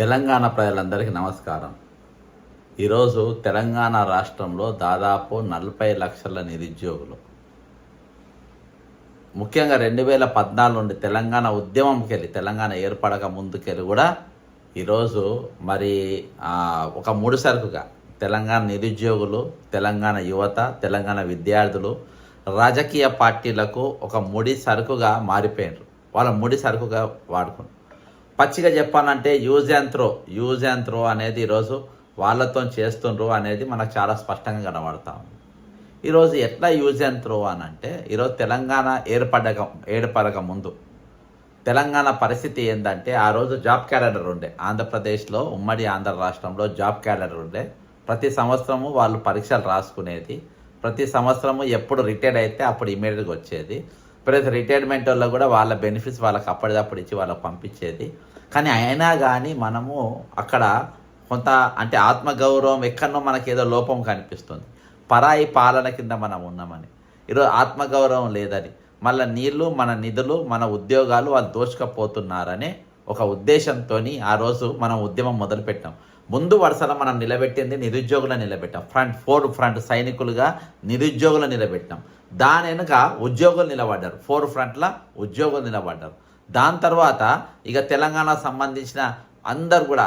తెలంగాణ ప్రజలందరికీ నమస్కారం. ఈరోజు తెలంగాణ రాష్ట్రంలో దాదాపు 40 లక్షల నిరుద్యోగులు. ముఖ్యంగా 2014 నుండి తెలంగాణ ఉద్యమంకెళ్ళి తెలంగాణ ఏర్పడక ముందుకెళ్ళి కూడా ఈరోజు మరి ఒక ముడి సరుకుగా తెలంగాణ నిరుద్యోగులు, తెలంగాణ యువత, తెలంగాణ విద్యార్థులు రాజకీయ పార్టీలకు ఒక ముడి సరుకుగా మారిపోయినారు. వాళ్ళ ముడి సరుకుగా వాడుకున్నారు. పచ్చిగా చెప్పాలంటే యూజ్ అండ్ త్రో అనేది ఈరోజు వాళ్ళతో చేస్తుండ్రు అనేది మనకు చాలా స్పష్టంగా కనబడతా ఉంది. ఈరోజు ఎట్లా యూజ్ అండ్ త్రో అని అంటే, ఈరోజు తెలంగాణ ఏర్పడక ముందు తెలంగాణ పరిస్థితి ఏంటంటే, ఆ రోజు జాబ్ క్యాలెండర్ ఉండే. ఆంధ్రప్రదేశ్లో ఉమ్మడి ఆంధ్ర రాష్ట్రంలో జాబ్ క్యాలెండర్ ఉండే. ప్రతి సంవత్సరము వాళ్ళు పరీక్షలు రాసుకునేది. ప్రతి సంవత్సరము ఎప్పుడు రిటైర్డ్ అయితే అప్పుడు ఇమీడియట్గా వచ్చేది. ప్రతి రిటైర్మెంట్ వల్ల కూడా వాళ్ళ బెనిఫిట్స్ వాళ్ళకి అప్పటిదప్పుడు ఇచ్చి వాళ్ళకి పంపించేది. కానీ అయినా కానీ మనము అక్కడ కొంత అంటే ఆత్మగౌరవం ఎక్కడనో మనకి ఏదో లోపం కనిపిస్తుంది. పరాయి పాలన కింద మనం ఉన్నామని, ఈరోజు ఆత్మగౌరవం లేదని, మళ్ళీ నీళ్ళు, మన నిధులు, మన ఉద్యోగాలు వాళ్ళు దోచుకపోతున్నారనే ఒక ఉద్దేశంతో ఆ రోజు మనం ఉద్యమం మొదలుపెట్టాం. ముందు వరుసలో మనం నిలబెట్టింది నిరుద్యోగులను నిలబెట్టాం. ఫ్రంట్ సైనికులుగా నిరుద్యోగులు నిలబెట్టాం. దాని వెనుక ఉద్యోగులు నిలబడ్డారు. ఫ్రంట్ల ఉద్యోగులు నిలబడ్డారు. దాని తర్వాత ఇక తెలంగాణకు సంబంధించిన అందరు కూడా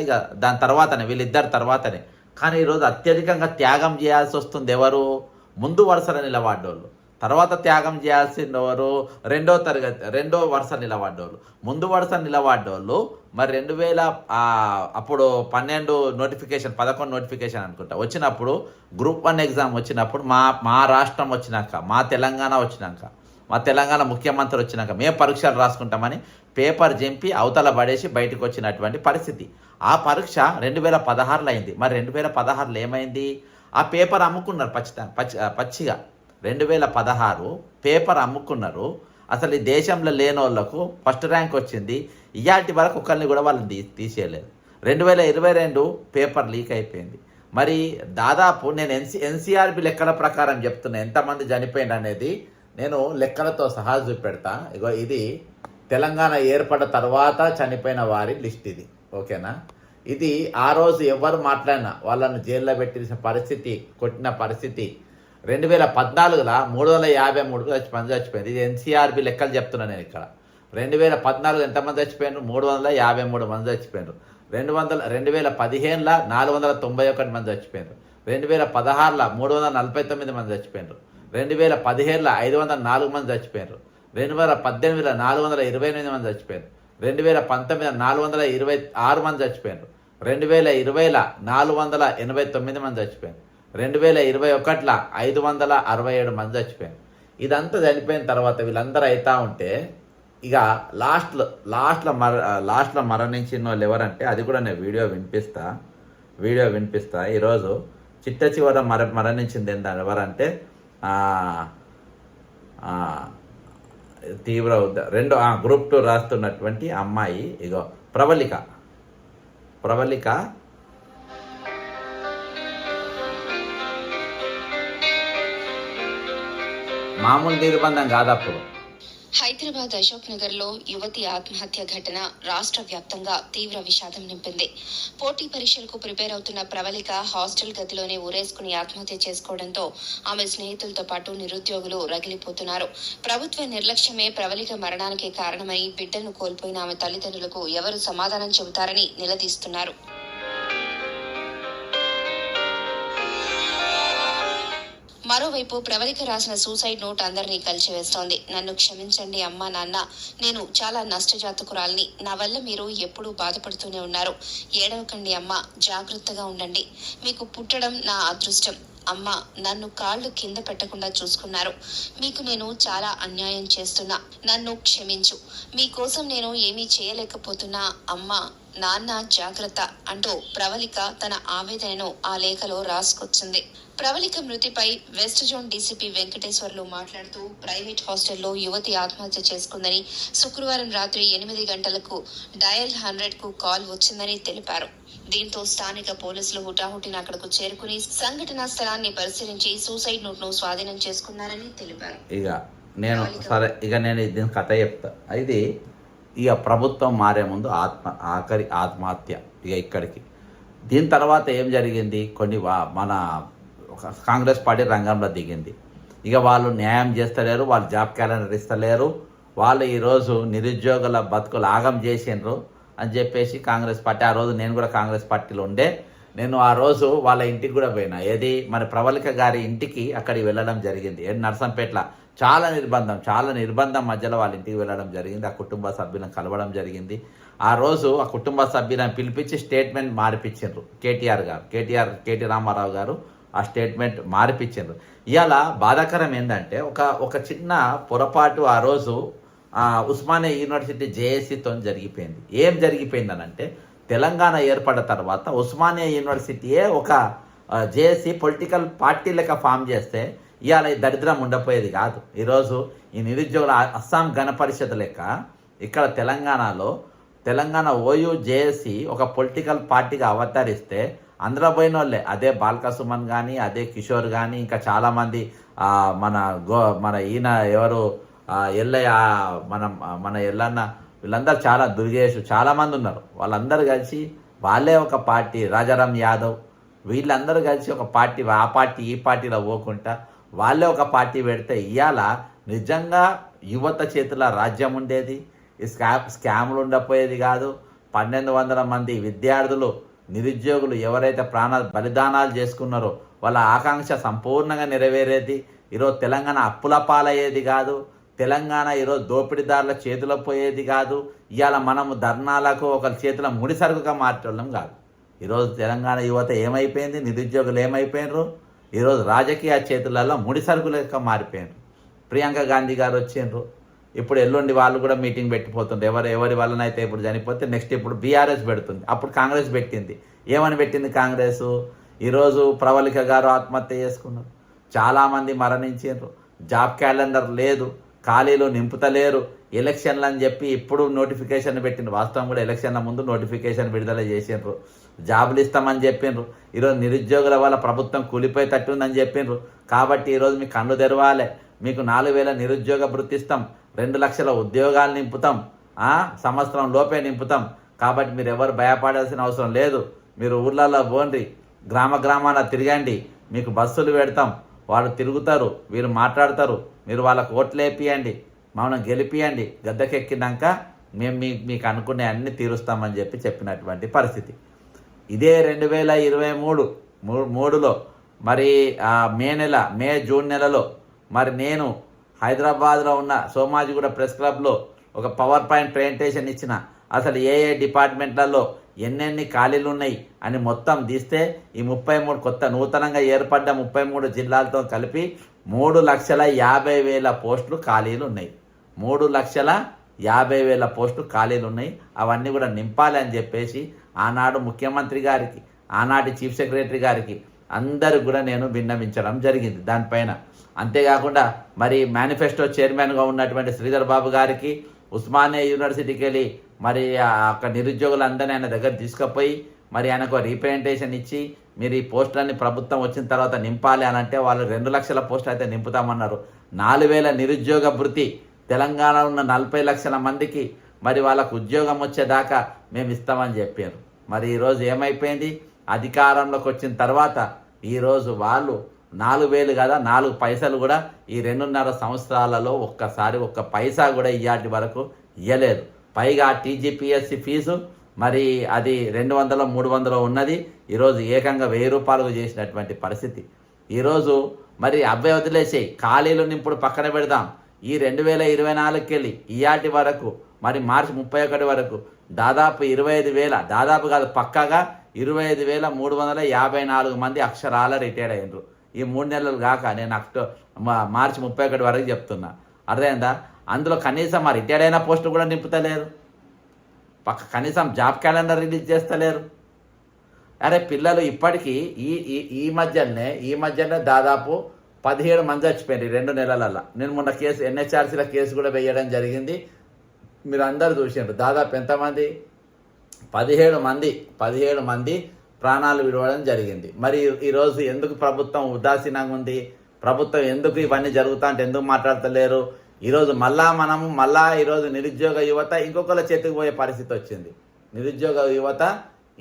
ఇక దాని తర్వాతనే, వీళ్ళిద్దరు తర్వాతనే. కానీ ఈరోజు అత్యధికంగా త్యాగం చేయాల్సి వస్తుంది ఎవరు? ముందు వరుసలో నిలబడ్డోళ్ళు. తర్వాత త్యాగం చేయాల్సిన ఎవరు? రెండో వరుస నిలబడ్డోళ్ళు. ముందు వరుస నిలబడ్డోళ్ళు మరి 2000 అప్పుడు 11 నోటిఫికేషన్ అనుకుంటా వచ్చినప్పుడు, గ్రూప్ 1 ఎగ్జామ్ వచ్చినప్పుడు మా రాష్ట్రం వచ్చినాక, మా తెలంగాణ ముఖ్యమంత్రి వచ్చినాక మేము పరీక్షలు రాసుకుంటామని పేపర్ చింపి అవతల పడేసి బయటకు వచ్చినటువంటి పరిస్థితి. ఆ పరీక్ష 2016లో అయింది. మరి 2016లో ఏమైంది? ఆ పేపర్ అమ్ముకున్నారు పచ్చిగా. 2016 పేపర్ అమ్ముకున్నారు. అసలు ఈ దేశంలో లేని వాళ్ళకు ఫస్ట్ ర్యాంక్ వచ్చింది. ఇయాటి వరకు ఒకరిని కూడా వాళ్ళని తీసేయలేదు. 2022 పేపర్ లీక్ అయిపోయింది. మరి దాదాపు నేను ఎన్సీఆర్బి లెక్కల ప్రకారం చెప్తున్నా ఎంతమంది చనిపోయింది అనేది నేను లెక్కలతో సహా చూపెడతా. ఇగో ఇది తెలంగాణ ఏర్పడ్డ తర్వాత చనిపోయిన వారి లిస్ట్ ఇది, ఓకేనా? ఇది ఆ రోజు ఎవరు మాట్లాడినా వాళ్ళను జైల్లో పెట్టిన పరిస్థితి, కొట్టిన పరిస్థితి. 2014లో 353 మంది చచ్చిపోయింది. ఇది ఎన్సీఆర్బి లెక్కలు చెప్తున్నాను నేను ఇక్కడ. 2014 ఎంతమంది చచ్చిపోయినారు? 353 మంది చచ్చిపోయినారు. 2015లో 491 మంది చచ్చిపోయినారు. 2016లో 349 మంది చచ్చిపోయినారు. 2017లో 504 మంది చచ్చిపోయారు. 2018లో 428 మంది చచ్చిపోయారు. 2019లో 426 మంది చచ్చిపోయారు. 2020లో 489 మంది చచ్చిపోయారు. 2021లో 567 మంది చచ్చిపోయారు. ఇదంతా చనిపోయిన తర్వాత వీళ్ళందరూ అవుతా ఉంటే ఇక లాస్ట్లో మరణించిన వాళ్ళు ఎవరంటే, అది కూడా నేను వీడియో వినిపిస్తా. ఈరోజు చిట్ట చివర మరణించింది ఎవరంటే తీవ్ర గ్రూప్ 2 రాస్తున్నటువంటి అమ్మాయి. ఇగో ప్రవళిక మామూలు నిర్బంధం కాదప్పుడు. హైదరాబాద్ అశోక్ నగర్ లో యువతి ఆత్మహత్య ఘటన రాష్ట్ర వ్యాప్తంగా తీవ్ర విషాదం నింపింది. పోటీ పరీక్షలకు ప్రిపేర్ అవుతున్న ప్రవళిక హాస్టల్ గదిలోనే ఊరేసుకుని ఆత్మహత్య చేసుకోవడంతో ఆమె స్నేహితులతో పాటు నిరుద్యోగులు రగిలిపోతున్నారు. ప్రభుత్వ నిర్లక్ష్యమే ప్రవళిక మరణానికి కారణమని, బిడ్డను కోల్పోయిన ఆమె తల్లిదండ్రులకు ఎవరు సమాధానం చెబుతారని నిలదీస్తున్నారు. మరోవైపు ప్రవళిక రాసిన సూసైడ్ నోట్ అందరినీ కలిచివేస్తోంది. నన్ను క్షమించండి అమ్మా నాన్న, నేను చాలా నష్టజాతకురాల్ని. నా వల్ల మీరు ఎప్పుడూ బాధపడుతూనే ఉన్నారు. ఏడవకండి అమ్మా, జాగ్రత్తగా ఉండండి. మీకు పుట్టడం నా అదృష్టం. అమ్మ, నన్ను కాళ్ళు కింద పెట్టకుండా చూసుకున్నారు. మీకు నేను చాలా అన్యాయం చేస్తున్నా, నన్ను క్షమించు. మీకోసం నేను ఏమీ చేయలేకపోతున్నా. అమ్మ నాన్న జాగ్రత్త అంటూ ప్రవళిక తన ఆవేదనను ఆ లేఖలో రాసుకొచ్చింది. ప్రవళిక మృతిపై వెస్ట్ జోన్ డీసీపీ వెంకటేశ్వర్లు మాట్లాడుతూ, ప్రైవేట్ హాస్టల్లో యువతి ఆత్మహత్య చేసుకుందని, శుక్రవారం రాత్రి 8 గంటలకు డయల్ 100కు కాల్ వచ్చిందని తెలిపారు. దీంతో స్థానిక పోలీసులు హుటాహుటిన అక్కడకు చేరుకుని సంఘటనా స్థలాన్ని పరిశీలించి సూసైడ్ నోట్ ను స్వాధీనం చేసుకున్నారని తెలిపారు. నేను దీని కథ చెప్తా. ఇది ఇక ప్రభుత్వం మారే ముందు ఆఖరి ఆత్మహత్య ఇక ఇక్కడికి. దీని తర్వాత ఏం జరిగింది, కొన్ని మన కాంగ్రెస్ పార్టీ రంగంలో దిగింది. ఇక వాళ్ళు న్యాయం చేస్తలేరు, వాళ్ళు జాబ్ క్యాలెండర్ ఇస్తలేరు, వాళ్ళు ఈరోజు నిరుద్యోగుల బతుకులు ఆగం చేసిండ్రు అని చెప్పేసి కాంగ్రెస్ పార్టీ, ఆ రోజు నేను కూడా కాంగ్రెస్ పార్టీలో ఉండే, నేను ఆ రోజు వాళ్ళ ఇంటికి కూడా పోయినా. ఏది మన ప్రవళిక గారి ఇంటికి అక్కడికి వెళ్ళడం జరిగింది. నర్సంపేటలో చాలా నిర్బంధం మధ్యలో వాళ్ళ ఇంటికి వెళ్ళడం జరిగింది. ఆ కుటుంబ సభ్యులను కలవడం జరిగింది. ఆ రోజు ఆ కుటుంబ సభ్యులను పిలిపించి స్టేట్మెంట్ మార్పించారు కేటీ రామారావు గారు ఆ స్టేట్మెంట్ మార్పించారు. ఇవాళ బాధాకరం ఏంటంటే ఒక చిన్న పొరపాటు ఆ రోజు ఉస్మానియా యూనివర్సిటీ జేఏసీతో జరిగిపోయింది. ఏం జరిగిపోయిందనంటే, తెలంగాణ ఏర్పడిన తర్వాత ఉస్మానియా యూనివర్సిటీయే ఒక జేఏసీ పొలిటికల్ పార్టీ లెక్క ఫామ్ చేస్తే ఇవాళ ఈ దరిద్రం ఉండపోయేది కాదు. ఈరోజు ఈ నిరుద్యోగుల అస్సాం గణ పరిషత్ లెక్క ఇక్కడ తెలంగాణ ఓయూ జేఏసీ ఒక పొలిటికల్ పార్టీగా అవతరిస్తే అందరూ పోయిన వాళ్ళే. అదే బాల్క సుమన్ కానీ, అదే కిషోర్ కానీ, ఇంకా చాలామంది మన ఈయన ఎవరు ఎల్లయ్య, మన ఎల్లన్న, వీళ్ళందరూ చాలా దుర్గేష్ చాలామంది ఉన్నారు. వాళ్ళందరూ కలిసి వాళ్ళే ఒక పార్టీ, రాజారాం యాదవ్, వీళ్ళందరూ కలిసి ఒక పార్టీ, ఆ పార్టీ ఈ పార్టీలో పోకుండా వాళ్ళే ఒక పార్టీ పెడితే ఇవాళ నిజంగా యువత చేతుల రాజ్యం ఉండేది. ఈ స్కామ్లు ఉండపోయేది కాదు. 1200 మంది విద్యార్థులు, నిరుద్యోగులు ఎవరైతే బలిదానాలు చేసుకున్నారో వాళ్ళ ఆకాంక్ష సంపూర్ణంగా నెరవేరేది. ఈరోజు తెలంగాణ అప్పుల పాలయ్యేది కాదు. తెలంగాణ ఈరోజు దోపిడీదారుల చేతిలో పోయేది కాదు. ఇవాళ మనము ధర్నాలకు ఒకరి చేతిలో ముడి సరుకుగా మార్చడం కాదు. ఈరోజు తెలంగాణ యువత ఏమైపోయింది, నిరుద్యోగులు ఏమైపోయినరు, ఈరోజు రాజకీయ చేతులలో ముడి సరుకులుగా మారిపోయినారు. ప్రియాంక గాంధీ గారు వచ్చిండ్రు, ఇప్పుడు ఎల్లుండి వాళ్ళు కూడా మీటింగ్ పెట్టిపోతుండ్రు. ఎవరి వల్లనైతే ఇప్పుడు చనిపోతే నెక్స్ట్ ఇప్పుడు బీఆర్ఎస్ పెడుతుంది. అప్పుడు కాంగ్రెస్ పెట్టింది. ఏమని పెట్టింది కాంగ్రెస్? ఈరోజు ప్రవళిక గారు ఆత్మహత్య చేసుకున్నారు, చాలామంది మరణించారు, జాబ్ క్యాలెండర్ లేదు, ఖాళీలు నింపుతలేరు, ఎలక్షన్లు అని చెప్పి ఇప్పుడు నోటిఫికేషన్ పెట్టిండ్రు. వాస్తవం కూడా ఎలక్షన్ల ముందు నోటిఫికేషన్ విడుదల చేసిండ్రు. జాబులు ఇస్తామని చెప్పిండ్రు. ఈరోజు నిరుద్యోగుల వల్ల ప్రభుత్వం కూలిపోయేటట్టుందని చెప్పిండ్రు. కాబట్టి ఈరోజు మీకు కన్ను తెరవాలి, మీకు 4000 నిరుద్యోగ భృతి ఇస్తాం, 2 లక్షల ఉద్యోగాలు నింపుతాం, సంవత్సరం లోపే నింపుతాం. కాబట్టి మీరు ఎవరు భయపడాల్సిన అవసరం లేదు. మీరు ఊర్లలో పోండి, గ్రామాన తిరగండి, మీకు బస్సులు పెడతాం, వాళ్ళు తిరుగుతారు, వీరు మాట్లాడతారు, మీరు వాళ్ళకు ఓట్లు వేపియండి, మమ్మల్ని గెలిపియండి, గద్దెకెక్కినాక మేము మీకు అనుకునే అన్ని తీరుస్తామని చెప్పినటువంటి పరిస్థితి. ఇదే 2023లో మరి జూన్ నెలలో మరి నేను హైదరాబాద్లో ఉన్న సోమాజిగూడ ప్రెస్ క్లబ్లో ఒక పవర్ పాయింట్ ప్రెజెంటేషన్ ఇచ్చిన. అసలు ఏ డిపార్ట్మెంట్లలో ఎన్నెన్ని ఖాళీలు ఉన్నాయి అని మొత్తం తీస్తే ఈ 33 కొత్త నూతనంగా ఏర్పడ్డ 33 జిల్లాలతో కలిపి 3,50,000 పోస్టులు ఖాళీలు ఉన్నాయి. 3,50,000 పోస్టులు ఖాళీలు ఉన్నాయి. అవన్నీ కూడా నింపాలి అని చెప్పేసి ఆనాడు ముఖ్యమంత్రి గారికి, ఆనాటి చీఫ్ సెక్రటరీ గారికి అందరు కూడా నేను విన్నవించడం జరిగింది దానిపైన. అంతేకాకుండా మరి మేనిఫెస్టో చైర్మన్గా ఉన్నటువంటి శ్రీధర్ బాబు గారికి ఉస్మానియా యూనివర్సిటీకి వెళ్ళి మరి అక్కడ నిరుద్యోగులందరినీ ఆయన దగ్గర తీసుకుపోయి మరి ఆయనకు రీప్రజెంటేషన్ ఇచ్చి మీరు ఈ పోస్టులన్నీ ప్రభుత్వం వచ్చిన తర్వాత నింపాలి అని అంటే వాళ్ళు 2 లక్షల పోస్టులు అయితే నింపుతామన్నారు. 4,000 నిరుద్యోగ భృతి తెలంగాణలో ఉన్న 40 లక్షల మందికి మరి వాళ్ళకు ఉద్యోగం వచ్చేదాకా మేము ఇస్తామని చెప్పారు. మరి ఈరోజు ఏమైపోయింది, అధికారంలోకి వచ్చిన తర్వాత ఈరోజు వాళ్ళు 4,000 కదా 4 పైసలు కూడా ఈ 2.5 సంవత్సరాలలో ఒక్క పైసా కూడా ఇయ్యాటి వరకు ఇవ్వలేదు. పైగా టీజీపీఎస్సీ ఫీజు మరి అది 200 300 ఉన్నది, ఈరోజు ఏకంగా 1000 రూపాయలకు చేసినటువంటి పరిస్థితి. ఈరోజు మరి అబ్బాయి వదిలేసేయి, ఖాళీలు నింపుడు పక్కన పెడదాం. ఈ 2024కి వెళ్ళి ఇయాటి వరకు మరి మార్చి 31 వరకు దాదాపు 25,000, దాదాపు కాదు పక్కాగా 25,354 మంది అక్షరాల రిటైర్డ్ అయ్యారు. ఈ 3 నెలలు కాక నేను మార్చి 31 వరకు చెప్తున్నా. అర్థమైందా? అందులో కనీసం ఆ రిటైర్డ్ అయిన పోస్టులు కూడా నింపుతలేరు, కనీసం జాబ్ క్యాలెండర్ రిలీజ్ చేస్తలేరు. అరే పిల్లలు ఇప్పటికీ ఈ మధ్యనే దాదాపు 17 మంది చచ్చిపోయారు 2 నెలలలో. నేను మొన్న ఎన్హెచ్ఆర్సీలో కేసు కూడా వేయడం జరిగింది, మీరు అందరు చూసిండ్రు. దాదాపు ఎంతమంది? 17 మంది ప్రాణాలు విడవడం జరిగింది. మరి ఈరోజు ఎందుకు ప్రభుత్వం ఉదాసీనంగా ఉంది? ప్రభుత్వం ఎందుకు ఇవన్నీ జరుగుతా అంటే ఎందుకు మాట్లాడతలేరు? ఈరోజు ఈరోజు నిరుద్యోగ యువత ఇంకొకళ్ళ చేతికి పోయే పరిస్థితి వచ్చింది. నిరుద్యోగ యువత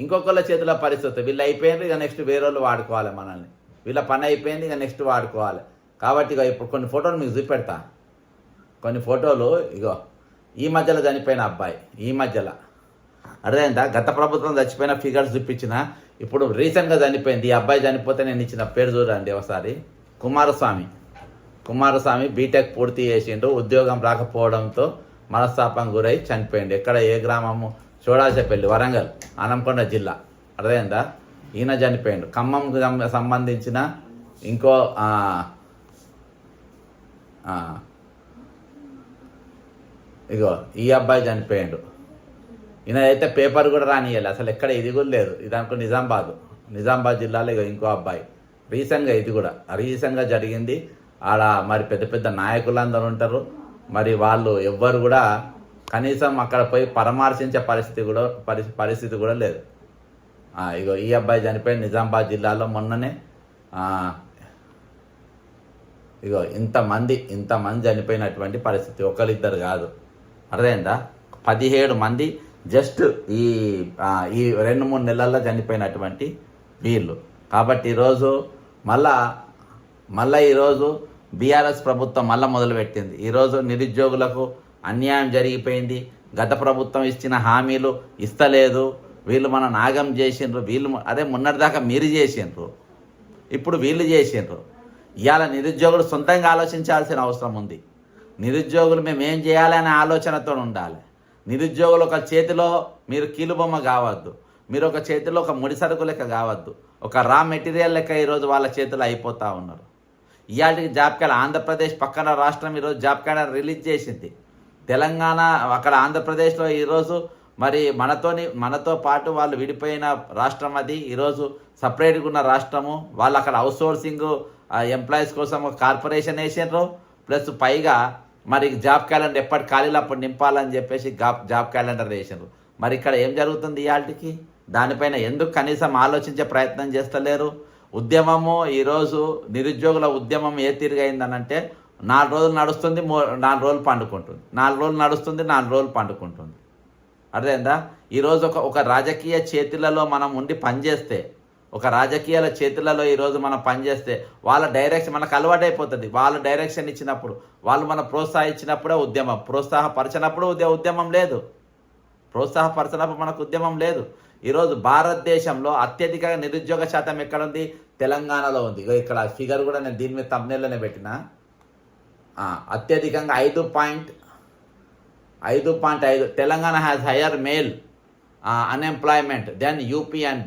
ఇంకొకళ్ళ చేతిలో పరిస్థితి. వీళ్ళు అయిపోయింది, ఇక నెక్స్ట్ వేరే వాళ్ళు వాడుకోవాలి మనల్ని. వీళ్ళ పని అయిపోయింది, ఇక నెక్స్ట్ వాడుకోవాలి. కాబట్టి ఇక ఇప్పుడు కొన్ని ఫోటోలు మీకు చూపెడతా. కొన్ని ఫోటోలు ఇగో ఈ మధ్యలో చనిపోయిన అబ్బాయి, ఈ మధ్యలో అర్థమైందా? గత ప్రభుత్వం చచ్చిపోయిన ఫిగర్స్ చూపించిన, ఇప్పుడు రీసెంట్గా చనిపోయింది ఈ అబ్బాయి. చనిపోతే నేను ఇచ్చిన పేరు చూడండి ఒకసారి. కుమారస్వామి బీటెక్ పూర్తి చేసిండు, ఉద్యోగం రాకపోవడంతో మనస్తాపం గురై చనిపోయిండు. ఎక్కడ, ఏ గ్రామము? చోడాచపల్లి, వరంగల్, అనంకొండ జిల్లా. అర్థమైందా? ఈయన చనిపోయిండు. ఖమ్మంకు సంబంధించిన ఇంకో ఇగో ఈ అబ్బాయి చనిపోయిండు. ఈయన అయితే పేపర్ కూడా రానియాలి అసలు, ఎక్కడ ఇది కూడా లేదు. ఇది అనుకో నిజామాబాద్ జిల్లాలో ఇగో ఇంకో అబ్బాయి. రీసెంట్గా ఇది కూడా రీసెంట్గా జరిగింది. ఆడ మరి పెద్ద పెద్ద నాయకులందరూ ఉంటారు, మరి వాళ్ళు ఎవ్వరు కూడా కనీసం అక్కడ పోయి పరామర్శించే పరిస్థితి కూడా లేదు. ఇగో ఈ అబ్బాయి చనిపోయింది నిజామాబాద్ జిల్లాలో మొన్ననే. ఇగో ఇంతమంది చనిపోయినటువంటి పరిస్థితి, ఒకరిద్దరు కాదు. అర్థమైందా? 17 మంది జస్ట్ ఈ 2-3 నెలల్లో చనిపోయినటువంటి వీళ్ళు. కాబట్టి ఈరోజు మళ్ళా ఈరోజు బీఆర్ఎస్ ప్రభుత్వం మళ్ళీ మొదలుపెట్టింది. ఈరోజు నిరుద్యోగులకు అన్యాయం జరిగిపోయింది. గత ప్రభుత్వం ఇచ్చిన హామీలు ఇస్తలేదు, వీళ్ళు మన నాగం చేసిండ్రు. అదే మొన్నటిదాకా మీరు చేసిండ్రు, ఇప్పుడు వీళ్ళు చేసిండ్రు. ఇవాళ నిరుద్యోగులు సొంతంగా ఆలోచించాల్సిన అవసరం ఉంది. నిరుద్యోగులు మేమేం చేయాలి అనే ఆలోచనతో ఉండాలి. నిరుద్యోగులు ఒక చేతిలో మీరు కీలుబొమ్మ కావద్దు, మీరు ఒక చేతిలో ఒక ముడి సరుకు లెక్క కావద్దు, ఒక రా మెటీరియల్ లెక్క ఈరోజు వాళ్ళ చేతిలో అయిపోతూ ఉన్నారు. ఇవాళకి జాబ్ క్యాలెండర్, ఆంధ్రప్రదేశ్ పక్కన రాష్ట్రం ఈరోజు జాబ్ క్యాలెండర్ రిలీజ్ చేసింది. తెలంగాణ అక్కడ ఆంధ్రప్రదేశ్లో ఈరోజు మరి మనతో పాటు వాళ్ళు విడిపోయిన రాష్ట్రం అది. ఈరోజు సపరేట్గా ఉన్న రాష్ట్రము. వాళ్ళు అక్కడ అవుట్సోర్సింగ్ ఎంప్లాయీస్ కోసం ఒక కార్పొరేషన్ వేసినారు. ప్లస్ పైగా మరి జాబ్ క్యాలెండర్ ఎప్పటి ఖాళీలు అప్పుడు నింపాలని చెప్పేసి జాబ్ క్యాలెండర్ వేసినారు. మరి ఇక్కడ ఏం జరుగుతుంది ఇవాళకి? దానిపైన ఎందుకు కనీసం ఆలోచించే ప్రయత్నం చేస్తలేరు? ఉద్యమము ఈరోజు నిరుద్యోగుల ఉద్యమం ఏ తీరుగైందనంటే 4 రోజులు నడుస్తుంది, 4 రోజులు పండుకుంటుంది, 4 రోజులు నడుస్తుంది, 4 రోజులు పండుకుంటుంది. అర్థమైందా? ఈరోజు ఒక రాజకీయ చేతులలో మనం ఉండి పనిచేస్తే, ఒక రాజకీయాల చేతులలో ఈరోజు మనం పనిచేస్తే వాళ్ళ డైరెక్షన్ మనకు అలవాటైపోతుంది. వాళ్ళ డైరెక్షన్ ఇచ్చినప్పుడు, వాళ్ళు మనం ప్రోత్సహించినప్పుడే ఉద్యమం, ప్రోత్సాహపరిచినప్పుడు ఉద్యమం లేదు, ప్రోత్సాహపరిచినప్పుడు మనకు ఉద్యమం లేదు. ఈరోజు భారతదేశంలో అత్యధిక నిరుద్యోగ శాతం ఎక్కడుంది? తెలంగాణలో ఉంది. ఇక్కడ ఫిగర్ కూడా నేను దీని మీద థంబ్నెయిల్లోనే పెట్టిన. అత్యధికంగా 5.5. Telangana has higher male unemployment than UP and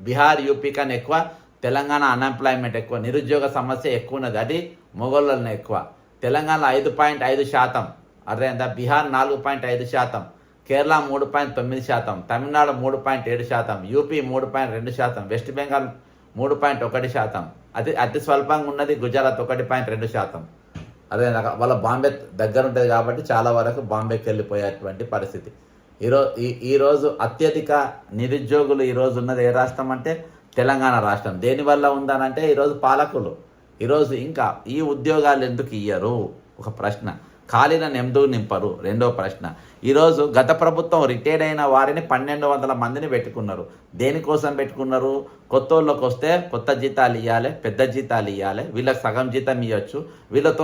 Bihar UP కన్నా ఎక్కువ తెలంగాణ అన్ఎంప్లాయ్మెంట్ ఎక్కువ, నిరుద్యోగ సమస్య ఎక్కువ ఉన్నది. అది మొగోళ్ళనే ఎక్కువ. తెలంగాణ 5.5%, అర్థమైందా? బీహార్ 4.5%, కేరళ 3.9%, తమిళనాడు 3.7%, యూపీ 3.2%, వెస్ట్ బెంగాల్ 3.1%, అతి స్వల్పంగా ఉన్నది గుజరాత్ 1.2%. అదే వాళ్ళ బాంబే దగ్గర ఉంటుంది కాబట్టి చాలా వరకు బాంబేకి వెళ్ళిపోయేటువంటి పరిస్థితి. ఈరోజు అత్యధిక నిరుద్యోగులు ఈరోజు ఉన్నది ఏ రాష్ట్రం అంటే తెలంగాణ రాష్ట్రం. దేనివల్ల ఉందనంటే ఈరోజు పాలకులు ఈరోజు ఇంకా ఈ ఉద్యోగాలు ఎందుకు ఇయ్యరు? ఒక ప్రశ్న. ఖాళీలను ఎందుకు నింపరు? రెండో ప్రశ్న. ఈరోజు గత ప్రభుత్వం రిటైర్డ్ అయిన వారిని 1200 మందిని పెట్టుకున్నారు. దేనికోసం పెట్టుకున్నారు? కొత్త వాళ్ళకి వస్తే కొత్త జీతాలు ఇవ్వాలి, పెద్ద జీతాలు ఇవ్వాలి, వీళ్ళకి సగం జీతం ఇవ్వచ్చు, వీళ్ళతో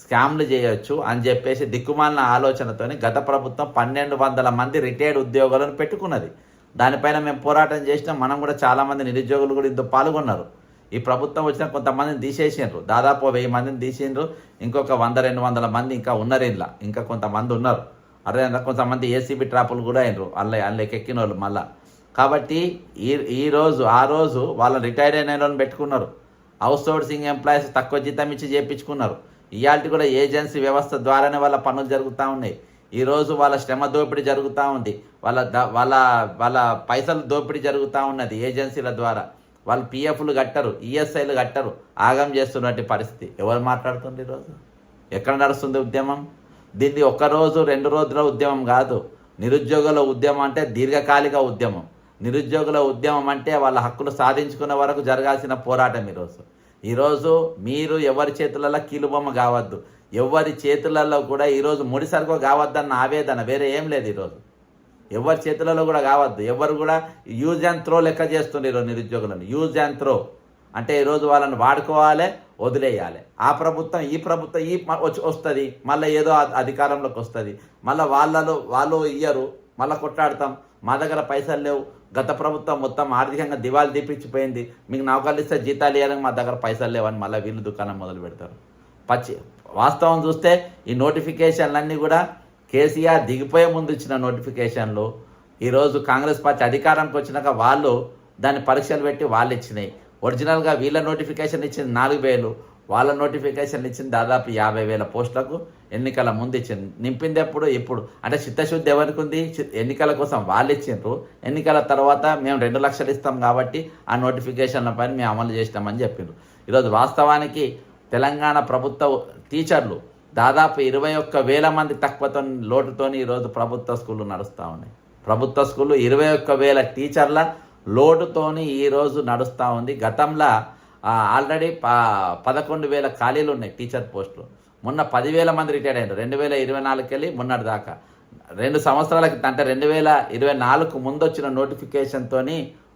స్కాములు చేయొచ్చు అని చెప్పేసి దిక్కుమాలిన ఆలోచనతోని గత ప్రభుత్వం 1200 మంది రిటైర్డ్ ఉద్యోగులను పెట్టుకున్నది. దానిపైన మేము పోరాటం చేసినాం. మనం కూడా చాలామంది నిరుద్యోగులు కూడా ఇందులో పాల్గొన్నారు. ఈ ప్రభుత్వం వచ్చిన కొంతమందిని తీసేసిండ్రు, దాదాపు 1000 మందిని తీసిండ్రు. ఇంకొక 100-200 మంది ఇంకా ఉన్నారు, ఇంకా కొంతమంది ఉన్నారు. అదే కొంతమంది ఏసీబీ ట్రాపులు కూడా అయినరు అందులోకి ఎక్కిన వాళ్ళు మళ్ళా. కాబట్టి ఆ రోజు వాళ్ళని రిటైర్డ్ అయిన వాళ్ళని పెట్టుకున్నారు. అవుట్ సోర్సింగ్ ఎంప్లాయీస్ తక్కువ జీతం ఇచ్చి చేయించుకున్నారు. ఇవాళ కూడా ఏజెన్సీ వ్యవస్థ ద్వారానే వాళ్ళ పనులు జరుగుతూ ఉన్నాయి. ఈరోజు వాళ్ళ శ్రమ దోపిడీ జరుగుతూ ఉంది, వాళ్ళ పైసలు దోపిడీ జరుగుతూ ఉన్నది ఏజెన్సీల ద్వారా. వాళ్ళు పిఎఫ్లు కట్టరు, ఈఎస్ఐలు కట్టరు, ఆగం చేస్తున్నటువంటి పరిస్థితి. ఎవరు మాట్లాడుతుంది? ఈరోజు ఎక్కడ నడుస్తుంది ఉద్యమం? దీన్ని 1 రోజు 2 రోజుల ఉద్యమం కాదు. నిరుద్యోగుల ఉద్యమం అంటే దీర్ఘకాలిక ఉద్యమం. నిరుద్యోగుల ఉద్యమం అంటే వాళ్ళ హక్కులు సాధించుకునే వరకు జరగాల్సిన పోరాటం. ఈరోజు ఈరోజు మీరు ఎవరి చేతులలో కీలుబొమ్మ కావద్దు, ఎవరి చేతులలో కూడా ఈరోజు ముడి సరుకు కావద్దన్న ఆవేదన, వేరే ఏం లేదు. ఈరోజు ఎవరి చేతులలో కూడా కావద్దు. ఎవరు కూడా యూజ్ అండ్ త్రో లెక్క చేస్తుండే ఈరోజు నిరుద్యోగులను. యూజ్ అండ్ త్రో అంటే ఈరోజు వాళ్ళని వాడుకోవాలి, వదిలేయాలి. ఆ ప్రభుత్వం ఈ ప్రభుత్వం వస్తుంది, మళ్ళీ ఏదో అధికారంలోకి వస్తుంది, మళ్ళీ వాళ్ళు ఇయ్యరు, మళ్ళీ కొట్లాడతాం, మా దగ్గర పైసలు లేవు, గత ప్రభుత్వం మొత్తం ఆర్థికంగా దివాళి తీపిచ్చిపోయింది, మీకు నౌకర్లు ఇస్తే జీతాలు ఇవ్వడానికి మా దగ్గర పైసలు లేవని మళ్ళీ వీళ్ళు దుకాణం మొదలు పెడతారు. వాస్తవం చూస్తే ఈ నోటిఫికేషన్లన్నీ కూడా కేసీఆర్ దిగిపోయే ముందు ఇచ్చిన నోటిఫికేషన్లు. ఈరోజు కాంగ్రెస్ పార్టీ అధికారానికి వచ్చినాక వాళ్ళు దాన్ని పరీక్షలు పెట్టి వాళ్ళు ఇచ్చినాయి. ఒరిజినల్గా వీళ్ళ నోటిఫికేషన్ ఇచ్చింది 4,000, వాళ్ళ నోటిఫికేషన్ ఇచ్చింది దాదాపు 50,000 పోస్టులకు ఎన్నికల ముందు ఇచ్చింది. నింపింది ఇప్పుడు అంటే చిత్తశుద్ధి ఎవరికి ఉంది? ఎన్నికల కోసం వాళ్ళు ఇచ్చిండ్రు, ఎన్నికల తర్వాత మేము 2 లక్షలు ఇస్తాం కాబట్టి ఆ నోటిఫికేషన్ల పైన మేము అమలు చేసినామని చెప్పిండ్రు. ఈరోజు వాస్తవానికి తెలంగాణ ప్రభుత్వ టీచర్లు దాదాపు 21,000 మంది తక్కువతో లోటుతోని ఈరోజు ప్రభుత్వ స్కూళ్ళు నడుస్తూ ఉన్నాయి. ప్రభుత్వ స్కూళ్ళు 21,000 టీచర్ల లోటుతోని ఈరోజు నడుస్తూ ఉంది. గతంలో ఆల్రెడీ 11,000 ఖాళీలు ఉన్నాయి టీచర్ పోస్టులు. మొన్న 10,000 మంది రిటైర్డ్ అయ్యారు 2024 వెళ్ళి మొన్నటి దాకా. 2 సంవత్సరాల క్రితం అంటే 2024 ముందు వచ్చిన నోటిఫికేషన్తో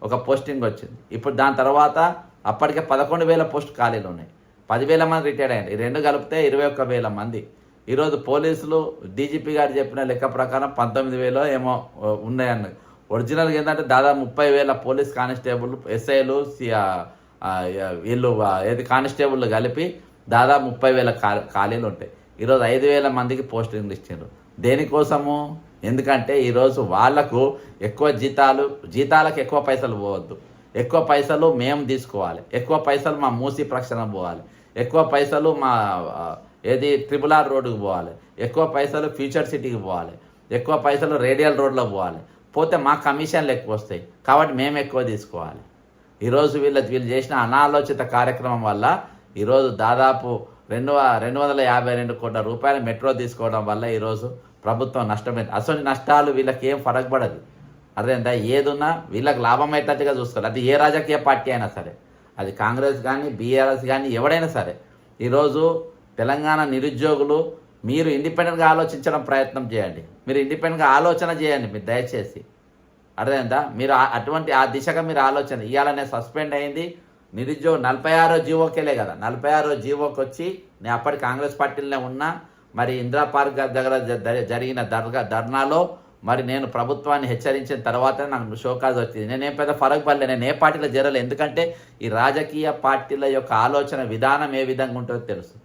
ఒక పోస్టింగ్ వచ్చింది. ఇప్పుడు దాని తర్వాత అప్పటికే 11,000 పోస్టు ఖాళీలు ఉన్నాయి, 10,000 మంది రిటైర్డ్ అయ్యారు. ఈ 2 కలిపితే 21,000 మంది. ఈరోజు పోలీసులు డీజీపీ గారు చెప్పిన లెక్క ప్రకారం 19,000 ఏమో ఉన్నాయన్న. ఒరిజినల్గా ఏంటంటే దాదాపు 30,000 పోలీస్ కానిస్టేబుల్, ఎస్ఐలు, వీళ్ళు కానిస్టేబుల్ కలిపి దాదాపు 30,000 ఖాళీలు ఉంటాయి. ఈరోజు 5,000 మందికి పోస్టింగ్లు ఇచ్చారు. దేనికోసము? ఎందుకంటే ఈరోజు వాళ్లకు ఎక్కువ జీతాలకు ఎక్కువ పైసలు పోవద్దు, ఎక్కువ పైసలు మేము తీసుకోవాలి, ఎక్కువ పైసలు మా మూసీ ప్రక్షణ పోవాలి, ఎక్కువ పైసలు మా RRR రోడ్డుకు పోవాలి, ఎక్కువ పైసలు ఫ్యూచర్ సిటీకి పోవాలి, ఎక్కువ పైసలు రేడియల్ రోడ్లో పోవాలి. పోతే మా కమిషన్లు ఎక్కువ వస్తాయి కాబట్టి మేము ఎక్కువ తీసుకోవాలి. ఈరోజు వీళ్ళు చేసిన అనాలోచిత కార్యక్రమం వల్ల ఈరోజు దాదాపు 252 కోట్ల రూపాయల మెట్రో తీసుకోవడం వల్ల ఈరోజు ప్రభుత్వం నష్టమైంది. అసలు నష్టాలు వీళ్ళకి ఏం ఫరక్ పడదు. అదేంటా ఏదున్నా వీళ్ళకి లాభం అయ్యేటట్టుగా చూస్తారు. అది ఏ రాజకీయ పార్టీ అయినా సరే, అది కాంగ్రెస్ కానీ బీఆర్ఎస్ కానీ ఎవడైనా సరే. ఈరోజు తెలంగాణ నిరుద్యోగులు మీరు ఇండిపెండెంట్గా ఆలోచించడం ప్రయత్నం చేయండి, మీరు ఇండిపెండెంట్గా ఆలోచన చేయండి. మీరు దయచేసి అర్థమైందా? మీరు అటువంటి ఆ దిశగా మీరు ఆలోచన. ఇవాళనే సస్పెండ్ అయింది నిరుద్యోగ 46వ జీవోకేలే కదా, 46వ జీవోకి వచ్చి నేను అప్పటి కాంగ్రెస్ పార్టీలోనే ఉన్నా. మరి ఇందిరా పార్క్ దగ్గర జరిగిన ధర్నాలో మరి నేను ప్రభుత్వాన్ని హెచ్చరించిన తర్వాత నాకు షోకాజ్ వచ్చింది. నేనేం పెద్ద ఫరక్ పడలే, నేను ఏ పార్టీలో చేరలే. ఎందుకంటే ఈ రాజకీయ పార్టీల యొక్క ఆలోచన విధానం ఏ విధంగా ఉంటుందో తెలుసు.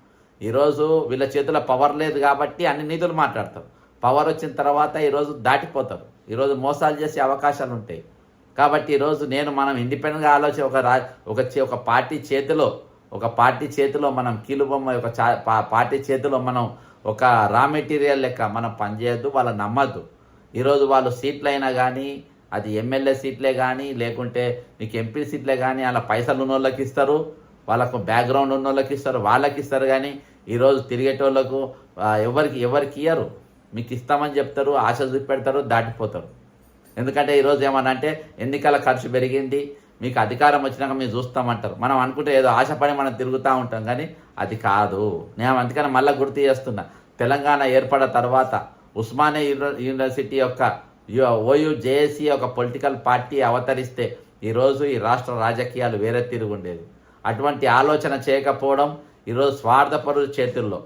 ఈరోజు వీళ్ళ చేతిలో పవర్ లేదు కాబట్టి అన్ని నీతులు మాట్లాడతారు. పవర్ వచ్చిన తర్వాత ఈరోజు దాటిపోతారు, ఈరోజు మోసాలు చేసే అవకాశాలు ఉంటాయి. కాబట్టి ఈరోజు మనం ఇండిపెండెంట్గా ఆలోచన ఒక పార్టీ చేతిలో మనం కీలుబొమ్మ, పార్టీ చేతిలో మనం ఒక రా మెటీరియల్ లెక్క మనం పనిచేయద్దు, వాళ్ళని నమ్మద్దు. ఈరోజు వాళ్ళు సీట్లు అయినా కానీ, అది ఎమ్మెల్యే సీట్లే కానీ లేకుంటే మీకు ఎంపీ సీట్లే కానీ అలా పైసలు ఉన్న వాళ్ళకి ఇస్తారు, వాళ్ళకు బ్యాక్గ్రౌండ్ ఉన్న వాళ్ళకి ఇస్తారు, వాళ్ళకి ఇస్తారు. కానీ ఈరోజు తిరిగేటోళ్ళకు ఎవరికి ఇయ్యరు. మీకు ఇస్తామని చెప్తారు, ఆశ చూపెడతారు, దాటిపోతారు. ఎందుకంటే ఈరోజు ఏమన్నా అంటే ఎన్నికల ఖర్చు పెరిగింది, మీకు అధికారం వచ్చినాక మేము చూస్తామంటారు. మనం అనుకుంటే ఏదో ఆశపడి మనం తిరుగుతూ ఉంటాం, కానీ అది కాదు. నేను అందుకని మళ్ళీ గుర్తు చేస్తున్నా, తెలంగాణ ఏర్పడిన తర్వాత ఉస్మానియా యూనివర్సిటీ యొక్క OUJSE ఒక పొలిటికల్ పార్టీ అవతరిస్తే ఈరోజు ఈ రాష్ట్ర రాజకీయాలు వేరే తిరుగుండేది. అటువంటి ఆలోచన చేయకపోవడం ఈరోజు స్వార్థపరు చేతుల్లో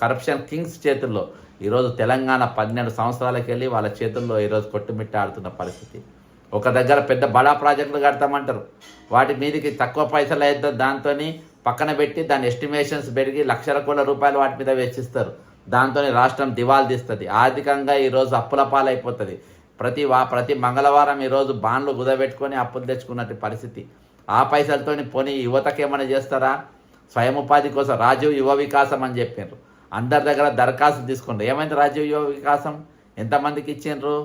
కరప్షన్ కింగ్స్ చేతుల్లో ఈరోజు తెలంగాణ 12 సంవత్సరాలకి వెళ్ళి వాళ్ళ చేతుల్లో ఈరోజు కొట్టుమిట్టాడుతున్న పరిస్థితి. ఒక దగ్గర పెద్ద బడా ప్రాజెక్టులు కడతామంటారు, వాటి మీదకి తక్కువ పైసలు అయితే దాంతో పక్కన పెట్టి దాని ఎస్టిమేషన్స్ పెరిగి లక్షల కోట్ల రూపాయలు వాటి మీద వెచ్చిస్తారు. దాంతో రాష్ట్రం దివాళా తీస్తుంది, ఆర్థికంగా ఈరోజు అప్పుల పాలైపోతుంది. ప్రతి మంగళవారం ఈరోజు బాండ్లు కుదబెట్టుకొని అప్పులు తెచ్చుకున్నట్టు పరిస్థితి. ఆ పైసలతో పోనీ యువతకి ఏమైనా చేస్తారా? స్వయం ఉపాధి కోసం రాజీవ్ యువ వికాసం అని చెప్పారు, అందరి దగ్గర దరఖాస్తు తీసుకుంటారు. ఏమైంది రాజీవ్ యువ వికాసం? ఎంతమందికి ఇచ్చిండ్రు?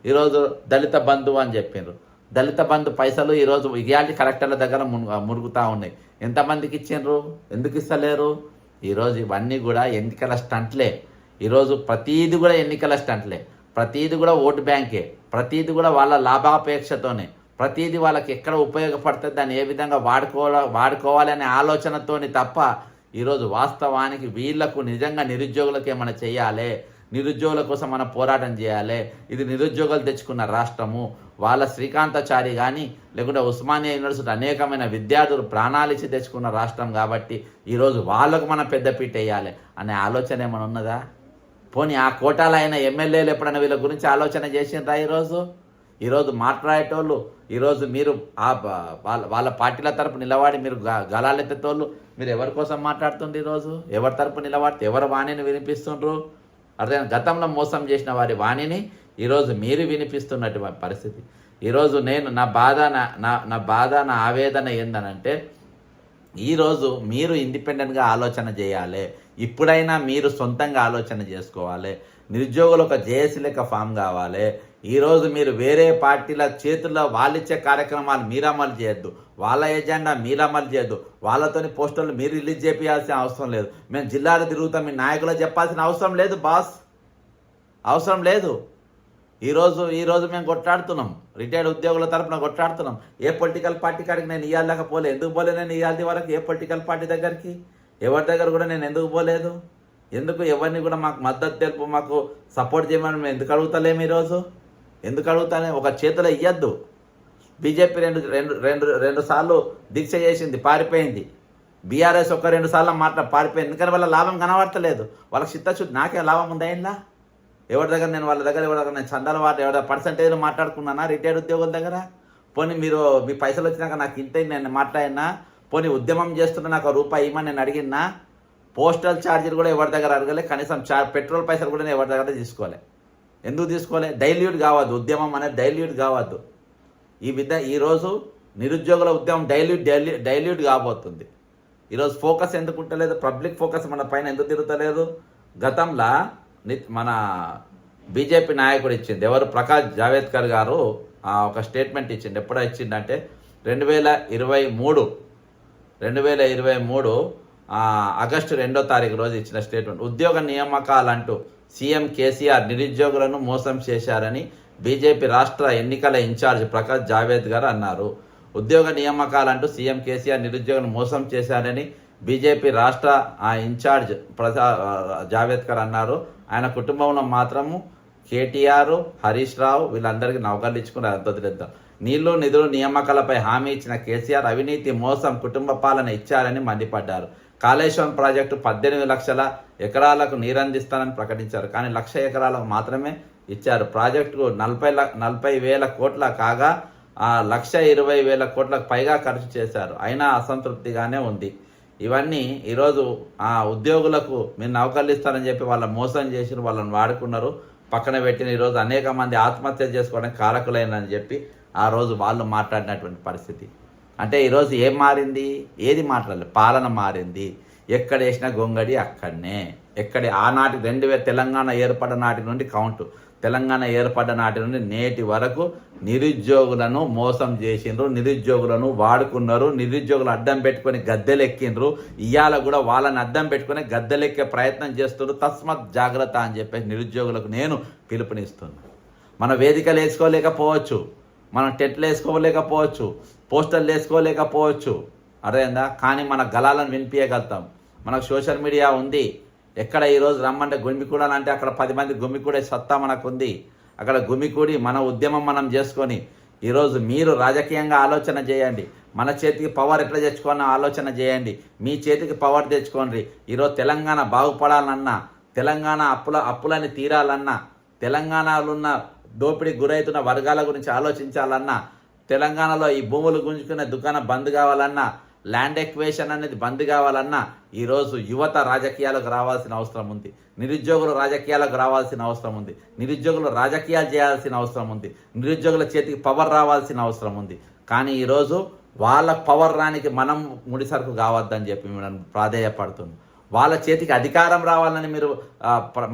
ఈరోజు దళిత బంధు అని చెప్పారు. దళిత బంధు పైసలు ఈరోజు ఇయాల్టి కలెక్టర్ల దగ్గర మురుగుతూ ఉన్నాయి. ఎంతమందికి ఇచ్చిండ్రు? ఎందుకు ఇస్తలేరు? ఈరోజు ఇవన్నీ కూడా ఎన్నికల స్టంట్లే. ఈరోజు ప్రతీది కూడా ఎన్నికల స్టంట్లే, ప్రతీది కూడా ఓటు బ్యాంకే, ప్రతీది కూడా వాళ్ళ లాభాపేక్షతోనే, ప్రతిదీ వాళ్ళకి ఎక్కడ ఉపయోగపడుతుంది, దాన్ని ఏ విధంగా వాడుకోవాలి అనే ఆలోచనతోని తప్ప ఈరోజు వాస్తవానికి వీళ్లకు నిజంగా నిరుద్యోగులకు ఏమైనా చేయాలి, నిరుద్యోగుల కోసం మనం పోరాటం చేయాలి. ఇది నిరుద్యోగులు తెచ్చుకున్న రాష్ట్రము. వాళ్ళ శ్రీకాంతాచారి కానీ లేకుంటే ఉస్మానియా యూనివర్సిటీ అనేకమైన విద్యార్థులు ప్రాణాలిచ్చి తెచ్చుకున్న రాష్ట్రం కాబట్టి ఈరోజు వాళ్ళకు మనం పెద్దపీట వేయాలి అనే ఆలోచన ఏమైనా ఉన్నదా? పోనీ ఆ కోటాలో అయిన ఎమ్మెల్యేలు ఎప్పుడైనా వీళ్ళ గురించి ఆలోచన చేసిండ్రా? ఈరోజు మాట్లాడేటోళ్ళు, ఈరోజు మీరు వాళ్ళ పార్టీల తరపు నిలబడి మీరు గలాలెత్తేటోళ్ళు మీరు ఎవరి కోసం మాట్లాడుతుండ్రు? ఈరోజు ఎవరి తరపు నిలబడితే ఎవరు వాణిని వినిపిస్తుండ్రు? అదే గతంలో మోసం చేసిన వారి వాణిని ఈరోజు మీరు వినిపిస్తున్నటువంటి పరిస్థితి. ఈరోజు నేను నా బాధ నా ఆవేదన ఏందనంటే ఈరోజు మీరు ఇండిపెండెంట్గా ఆలోచన చేయాలి. ఇప్పుడైనా మీరు సొంతంగా ఆలోచన చేసుకోవాలి. నిరుద్యోగులు ఒక జేఏసీ లెక్క ఫామ్ కావాలి. ఈరోజు మీరు వేరే పార్టీల చేతుల్లో వాళ్ళిచ్చే కార్యక్రమాలు మీరు అమలు చేయొద్దు, వాళ్ళ ఎజెండా మీరు అమలు చేయొద్దు, వాళ్ళతోని పోస్టర్లు మీరు రిలీజ్ చేయాల్సిన అవసరం లేదు. మేము జిల్లాలు తిరుగుతాం, మీ నాయకులు చెప్పాల్సిన అవసరం లేదు బాస్, అవసరం లేదు. ఈరోజు మేము కొట్లాడుతున్నాం, రిటైర్డ్ ఉద్యోగుల తరపున కొట్లాడుతున్నాం. ఏ పొలిటికల్ పార్టీ కాడికి నేను ఇవ్వాలేక పోలే. ఎందుకు పోలే నేను ఇవ్వాలి వరకు? ఏ పొలిటికల్ పార్టీ దగ్గరికి, ఎవరి దగ్గర కూడా నేను ఎందుకు పోలేదు? ఎందుకు ఎవరిని కూడా మాకు మద్దతు తెలుపు, మాకు సపోర్ట్ చేయమని మేము ఎందుకు అడుగుతలేము? ఈరోజు ఎందుకు అడుగుతానే? ఒక చేతిలో ఇయ్యద్దు. బీజేపీ రెండు సార్లు దీక్ష చేసింది, పారిపోయింది. బీఆర్ఎస్ ఒక 2 సార్లు పారిపోయింది. ఎందుకని వాళ్ళ లాభం కనబడతలేదు. వాళ్ళకి చిత్తశుద్ధి. నాకే లాభం ఉందా? ఇలా ఎవరి దగ్గర నేను వాళ్ళ దగ్గర నేను చందాల ఎవరి పర్సంటేజ్లు మాట్లాడుకున్నానా రిటైర్డ్ ఉద్యోగుల దగ్గర? పోనీ మీ పైసలు వచ్చినాక నాకు ఇంత నేను మాట్లాడినా, పోనీ ఉద్యమం చేస్తున్నా నాకు ₹1 ఇవ్వమని నేను అడిగినా, పోస్టల్ ఛార్జీలు కూడా ఎవరి దగ్గర అడగలే, కనీసం పెట్రోల్ పైసలు కూడా నేను ఎవరి దగ్గర తీసుకోలే. ఎందుకు తీసుకోలే? డైల్యూట్ కావద్దు, ఉద్యమం అనేది డైల్యూట్ కావద్దు. ఈరోజు నిరుద్యోగుల ఉద్యమం డైల్యూట్ కాబోతుంది. ఈరోజు ఫోకస్ ఎందుకు ఉంటలేదు? పబ్లిక్ ఫోకస్ మన పైన ఎందుకు తిరుగుతలేదు? గతంలో మన బీజేపీ నాయకుడు ఇచ్చింది, ఎవరు ప్రకాష్ జావేద్కర్ గారు ఒక స్టేట్మెంట్ ఇచ్చింది. ఎప్పుడో ఇచ్చిందంటే 2023 ఆగస్టు 2వ తారీఖు రోజు ఇచ్చిన స్టేట్మెంట్. ఉద్యోగ నియామకాలంటూ సీఎం కేసీఆర్ నిరుద్యోగులను మోసం చేశారని బీజేపీ రాష్ట్ర ఎన్నికల ఇన్ఛార్జ్ ప్రకాష్ జావేద్కర్ అన్నారు. ఉద్యోగ నియామకాలంటూ సీఎం కేసీఆర్ నిరుద్యోగులను మోసం చేశారని బీజేపీ రాష్ట్ర ఇన్ఛార్జ్ జావేద్కర్ అన్నారు. ఆయన కుటుంబంలో మాత్రము కేటీఆర్, హరీష్ రావు వీళ్ళందరికీ నౌకర్లు ఇచ్చుకున్నారు. అంత వదిలేద్దాం. నీళ్లు నిధులు నియామకాలపై హామీ ఇచ్చిన కేసీఆర్ అవినీతి, మోసం, కుటుంబ పాలన ఇచ్చారని మండిపడ్డారు. కాళేశ్వరం ప్రాజెక్టు 18 లక్షల ఎకరాలకు నీరందిస్తానని ప్రకటించారు. కానీ 1,00,000 ఎకరాలకు మాత్రమే ఇచ్చారు. ప్రాజెక్టుకు 40,000 కోట్ల కాగా 1,20,000 కోట్లకు పైగా ఖర్చు చేశారు. అయినా అసంతృప్తిగానే ఉంది. ఇవన్నీ ఈరోజు ఉద్యోగులకు మీరు నౌకర్లు ఇస్తారని చెప్పి వాళ్ళ మోసం చేసి వాళ్ళని వాడుకున్నారు, పక్కన పెట్టిన ఈరోజు అనేక మంది ఆత్మహత్య చేసుకోవడానికి కారకులైనని చెప్పి ఆ రోజు వాళ్ళు మాట్లాడినటువంటి పరిస్థితి. అంటే ఈరోజు ఏం మారింది? ఏది మాట్లాడలేదు, పాలన మారింది. ఎక్కడ వేసిన గొంగడి అక్కడనే. ఆనాటి 2000 తెలంగాణ ఏర్పడ్డ నాటి నుండి కౌంటు, తెలంగాణ ఏర్పడ్డ నాటి నుండి నేటి వరకు నిరుద్యోగులను మోసం చేసిండ్రు, నిరుద్యోగులను వాడుకున్నారు, నిరుద్యోగులు అడ్డం పెట్టుకొని గద్దెలెక్కిండ్రు. ఇవాళ కూడా వాళ్ళని అడ్డం పెట్టుకొని గద్దెలెక్కే ప్రయత్నం చేస్తున్నారు. తస్మత్ జాగ్రత్త అని చెప్పేసి నిరుద్యోగులకు నేను పిలుపునిస్తున్నాను. మన వేదికలు వేసుకోలేకపోవచ్చు, మనం టెంట్లు వేసుకోలేకపోవచ్చు, పోస్టర్లు వేసుకోలేకపోవచ్చు, అర్థమైందా? కానీ మన గలాలను వినిపించగలుగుతాం. మనకు సోషల్ మీడియా ఉంది. ఎక్కడ ఈరోజు రమ్మంటే గుమికూడాలంటే అక్కడ 10 మంది గుమికూడే సత్తా మనకు ఉంది. అక్కడ గుమికూడి మన ఉద్యమం మనం చేసుకొని ఈరోజు మీరు రాజకీయంగా ఆలోచన చేయండి. మన చేతికి పవర్ ఎట్లా తెచ్చుకోవాలని ఆలోచన చేయండి. మీ చేతికి పవర్ తెచ్చుకోండి. ఈరోజు తెలంగాణ బాగుపడాలన్నా, తెలంగాణ అప్పులని తీరాలన్నా, తెలంగాణలో ఉన్న దోపిడీ గురవుతున్న వర్గాల గురించి ఆలోచించాలన్నా, తెలంగాణలో ఈ భూములు గుంజుకునే దుకాణం బంద్ కావాలన్నా, ల్యాండ్ ఎక్వేషన్ అనేది బంద్ కావాలన్నా ఈరోజు యువత రాజకీయాలకు రావాల్సిన అవసరం ఉంది. నిరుద్యోగులు రాజకీయాలకు రావాల్సిన అవసరం ఉంది. నిరుద్యోగులు రాజకీయాలు చేయాల్సిన అవసరం ఉంది. నిరుద్యోగుల చేతికి పవర్ రావాల్సిన అవసరం ఉంది. కానీ ఈరోజు వాళ్ళ పవర్ రానికి మనం ముడిసరుకు కావద్దని చెప్పి మనం ప్రాధేయపడుతుంది. వాళ్ళ చేతికి అధికారం రావాలని మీరు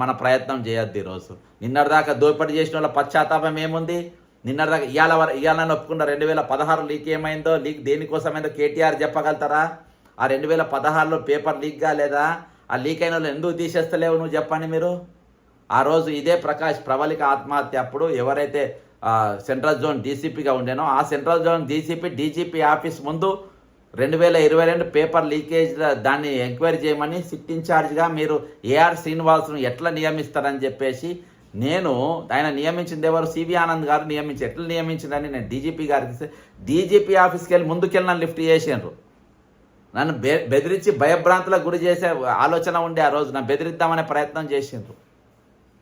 మన ప్రయత్నం చేయొద్దు. ఈరోజు నిన్నటిదాకా దోపిడీ చేసిన వాళ్ళ పశ్చాత్తాపం ఏముంది? నిన్నటిదాకా ఇవాళ ఒప్పుకున్న 2016 లీక్ ఏమైందో, లీక్ దేనికోసమైందో కేటీఆర్ చెప్పగలుగుతారా? ఆ 2016లో పేపర్ లీక్ కాలేదా? ఆ లీక్ అయిన వాళ్ళు ఎందుకు తీసేస్తలేవు నువ్వు చెప్పండి మీరు. ఆ రోజు ఇదే ప్రవళిక ఆత్మహత్య అప్పుడు ఎవరైతే సెంట్రల్ జోన్ డీసీపీగా ఉండేనో ఆ సెంట్రల్ జోన్ డీజీపీ ఆఫీస్ ముందు 2022 పేపర్ లీకేజ్ దాన్ని ఎంక్వైరీ చేయమని సిట్ ఇన్ఛార్జ్గా మీరు ఏఆర్ శ్రీనివాస్ను ఎట్లా నియమిస్తారని చెప్పేసి నేను ఆయన నియమించింది ఎవరు సివి ఆనంద్ గారు నియమించి ఎట్లా నియమించిందని నేను డీజీపీ గారికి ఇస్తే డీజీపీ ఆఫీస్కి వెళ్ళి ముందుకెళ్ళి నన్ను లిఫ్ట్ చేసిండ్రు. నన్ను బెదిరించి భయభ్రాంతులకు గురి చేసే ఆలోచన ఉండే ఆ రోజు నన్ను బెదిరిద్దామనే ప్రయత్నం చేసిండ్రు.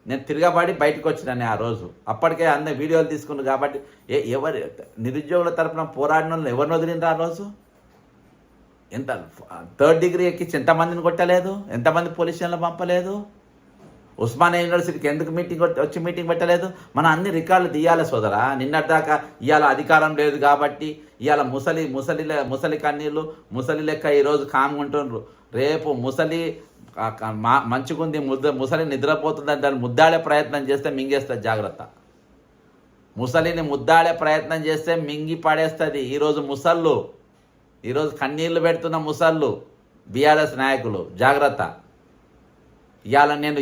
నేను తిరగబడి బయటకు వచ్చినాను ఆ రోజు. అప్పటికే అందరి వీడియోలు తీసుకున్నారు కాబట్టి ఎవరు నిరుద్యోగుల తరపున పోరాడిన వాళ్ళు ఎవరిని వదిలిండ్రు ఆ రోజు? ఎంత 3rd డిగ్రీ ఎక్కించి ఎంతమందిని కొట్టలేదు, ఎంతమంది పోలీస్ స్టేషన్లో పంపలేదు, ఉస్మానియా యూనివర్సిటీకి ఎందుకు మీటింగ్ పెట్టలేదు? మన అన్ని రికార్డులు తీయాలి సోదరా. నిన్నటిదాకా ఇవాళ అధికారం లేదు కాబట్టి ఇవాళ ముసలి కన్నీళ్ళు ముసలి లెక్క ఈరోజు కామ్గా ఉంటుండ్రు. రేపు ముసలి మంచిగుంది ముసలి నిద్రపోతుందని దాన్ని ముద్దాడే ప్రయత్నం చేస్తే మింగేస్తుంది. జాగ్రత్త. ముసలిని ముద్దాడే ప్రయత్నం చేస్తే మింగి పడేస్తుంది. ఈరోజు కన్నీళ్లు పెడుతున్న ముసళ్ళు బీఆర్ఎస్ నాయకులు జాగ్రత్త. ఇవాళ నేను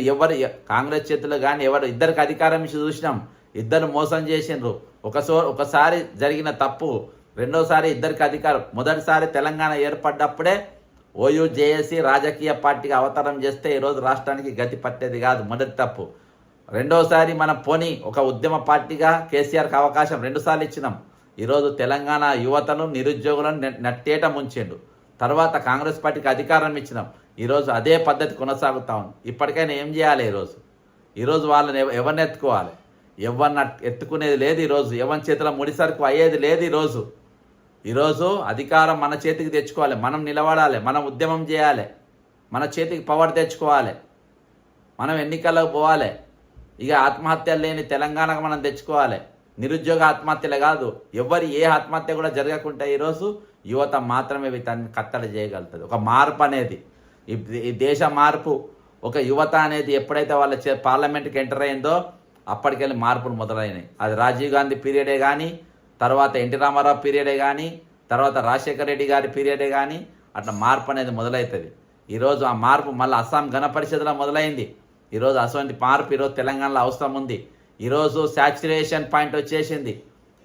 కాంగ్రెస్ చేతులు కానీ ఇద్దరికి అధికారం ఇచ్చి చూసినాం, ఇద్దరు మోసం చేసిండ్రు. ఒకసారి జరిగిన తప్పు, రెండోసారి ఇద్దరికి అధికారం. మొదటిసారి తెలంగాణ ఏర్పడ్డప్పుడే ఓయూజేఏసీ రాజకీయ పార్టీగా అవతారం చేస్తే ఈరోజు రాష్ట్రానికి గతి పట్టేది కాదు. మొదటి తప్పు. రెండోసారి మనం ఒక ఉద్యమ పార్టీగా కేసీఆర్కి అవకాశం 2 సార్లు ఇచ్చినాం. ఈరోజు తెలంగాణ యువతను నిరుద్యోగులను నట్టేట ముంచిండు. తర్వాత కాంగ్రెస్ పార్టీకి అధికారం ఇచ్చినాం. ఈరోజు అదే పద్ధతి కొనసాగుతా ఉంది. ఇప్పటికైనా ఏం చేయాలి? ఈరోజు వాళ్ళని ఎవరిని ఎత్తుకోవాలి? ఎవరిని ఎత్తుకునేది లేదు. ఎవరి చేతిలో ముడిసరుకు అయ్యేది లేదు. ఈరోజు అధికారం మన చేతికి తెచ్చుకోవాలి. మనం నిలబడాలి, మనం ఉద్యమం చేయాలి, మన చేతికి పవర్ తెచ్చుకోవాలి, మనం ఎన్నికలకు పోవాలి. ఇక ఆత్మహత్యలు లేని తెలంగాణకు మనం తెచ్చుకోవాలి. నిరుద్యోగ ఆత్మహత్యలే కాదు, ఏ ఆత్మహత్య కూడా జరగకుండా ఈరోజు యువత మాత్రమే వీటిని కట్టడి చేయగలుగుతుంది. ఒక మార్పు అనేది ఈ దేశ మార్పు, ఒక యువత అనేది ఎప్పుడైతే వాళ్ళ పార్లమెంట్కి ఎంటర్ అయిందో అప్పటికెళ్ళి మార్పులు మొదలైనాయి. అది రాజీవ్ గాంధీ పీరియడే కానీ, తర్వాత ఎన్టీ రామారావు పీరియడే కానీ, తర్వాత రాజశేఖర రెడ్డి గారి పీరియడే కానీ అట్లా మార్పు అనేది మొదలవుతుంది. ఈరోజు ఆ మార్పు మళ్ళీ అస్సాం గణ పరిషత్లో మొదలైంది. ఈరోజు అటువంటి మార్పు ఈరోజు తెలంగాణలో అవసరం ఉంది. ఈరోజు శాచ్యురేషన్ పాయింట్ వచ్చేసింది.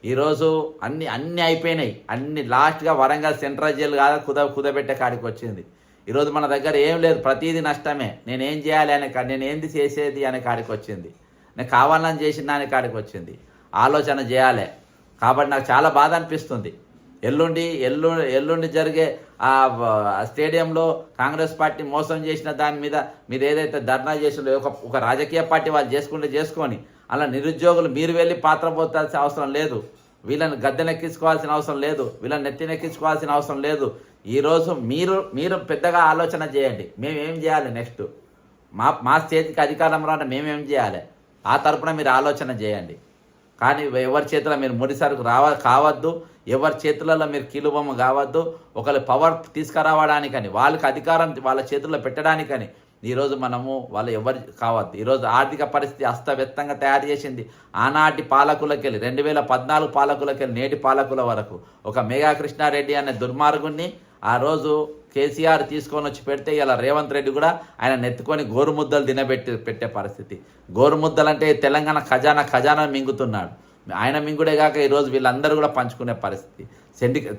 ఈరోజు అన్నీ అయిపోయినాయి. అన్ని లాస్ట్గా వరంగల్ సెంట్రల్ జైలు కాదా కుదబెట్టే కాడికి వచ్చింది. ఈరోజు మన దగ్గర ఏం లేదు, ప్రతిదీ నష్టమే. నేనేం చేయాలి నేను ఏంది చేసేది అనే కాడికి వచ్చింది. నేను కావాలని చేసిన దాని కాడికి వచ్చింది. ఆలోచన చేయాలి. కాబట్టి నాకు చాలా బాధ అనిపిస్తుంది. ఎల్లుండి జరిగే ఆ స్టేడియంలో కాంగ్రెస్ పార్టీ మోసం చేసిన దాని మీద మీరు ఏదైతే ధర్నా చేసిందో ఒక రాజకీయ పార్టీ వాళ్ళు చేసుకొని అలా నిరుద్యోగులు మీరు వెళ్ళి పాత్ర పోతాల్సిన అవసరం లేదు. వీళ్ళని గద్దెనెక్కించుకోవాల్సిన అవసరం లేదు. వీళ్ళని నెత్తినెక్కించుకోవాల్సిన అవసరం లేదు. ఈరోజు మీరు పెద్దగా ఆలోచన చేయండి. మేమేం చేయాలి నెక్స్ట్, మా చేతికి అధికారం రాని మేమేం చేయాలి, ఆ తరపున మీరు ఆలోచన చేయండి. కానీ ఎవరి చేతిలో మీరు ముడిసరుకు కావద్దు, ఎవరి చేతులలో మీరు కీలుబొమ్మ కావద్దు. ఒకరి పవర్ తీసుకురావడానికని, వాళ్ళకి అధికారం వాళ్ళ చేతుల్లో పెట్టడానికని ఈరోజు వాళ్ళు ఎవరు కావద్దు. ఈరోజు ఆర్థిక పరిస్థితి అస్తవ్యస్తంగా తయారు చేసింది. ఆనాటి పాలకులకెళ్ళి 2014 పాలకులకెళ్ళి నేటి పాలకుల వరకు ఒక మేఘా కృష్ణారెడ్డి అనే దుర్మార్గుణ్ణి ఆ రోజు కేసీఆర్ తీసుకొని వచ్చి పెడితే ఇలా రేవంత్ రెడ్డి కూడా ఆయన నెత్తుకొని గోరుముద్దలు పెట్టే పరిస్థితి. గోరుముద్దలంటే తెలంగాణ ఖజానా మింగుతున్నాడు. ఆయన మింగుడే కాక ఈరోజు వీళ్ళందరూ కూడా పంచుకునే పరిస్థితి.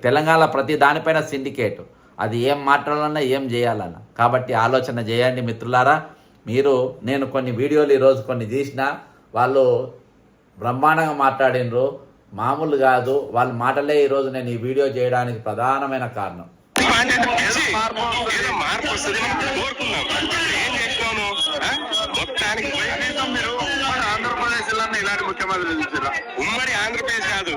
తెలంగాణ ప్రతి దానిపైన సిండికేట్. అది ఏం మాట్లాడాలన్నా ఏం చేయాలన్నా. కాబట్టి ఆలోచన చేయండి మిత్రులారా. నేను కొన్ని వీడియోలు ఈరోజు కొన్ని తీసిన, వాళ్ళు బ్రహ్మాండంగా మాట్లాడినరు, మామూలు కాదు. వాళ్ళ మాటలే ఈరోజు నేను ఈ వీడియో చేయడానికి ప్రధానమైన కారణం. మార్పు వస్తుంది కోరుకున్నాం. ఏం చేసినాము మొత్తానికి ఆంధ్రప్రదేశ్ ఇలాంటి ముఖ్యమంత్రులు చూసారా? ఉమ్మడి ఆంధ్రప్రదేశ్ కాదు,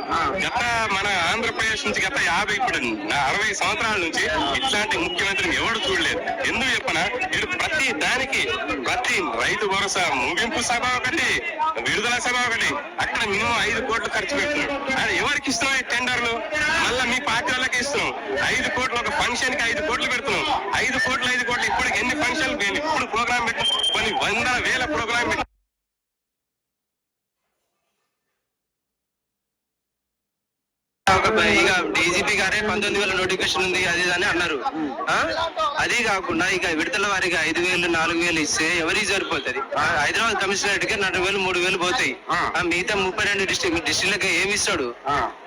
మన ఆంధ్రప్రదేశ్ నుంచి గత 60 సంవత్సరాల నుంచి ఇట్లాంటి ముఖ్యమంత్రిని ఎవడు చూడలేదు. ఎందుకు చెప్పనా, వీడు ప్రతి రైతు భరోసా ముగింపు సభ ఒకటి, విడుదల సభ ఒకటి, అక్కడ మినిమం 5 కోట్లు ఖర్చు పెడుతున్నాడు. అది ఎవరికి ఇస్తున్నాం? ఈ టెండర్లు మళ్ళీ మీ పార్టీ వాళ్ళకి ఇస్తున్నాం. 5 కోట్లు ఒక ఫంక్షన్ కి 5 కోట్లు పెడుతున్నాం. 5 కోట్లు ఇప్పటికి ఎన్ని ఫంక్షన్లు ఇప్పుడు ప్రోగ్రామ్ పెట్టు, కొన్ని 100,000 ప్రోగ్రామ్ పెట్టి ఇక డీజీపీ గారే 19,000 నోటిఫికేషన్ ఉంది అది అని అన్నారు. అది కాకుండా ఇక విడతల వారిగా 5,000 4,000 ఇస్తే ఎవరికి సరిపోతుంది? హైదరాబాద్ కమిషనరేట్ కి 4,000 3,000 పోతాయి. మిగతా 32 డిస్ట్రిక్ట్లకి ఏమి ఇస్తాడు?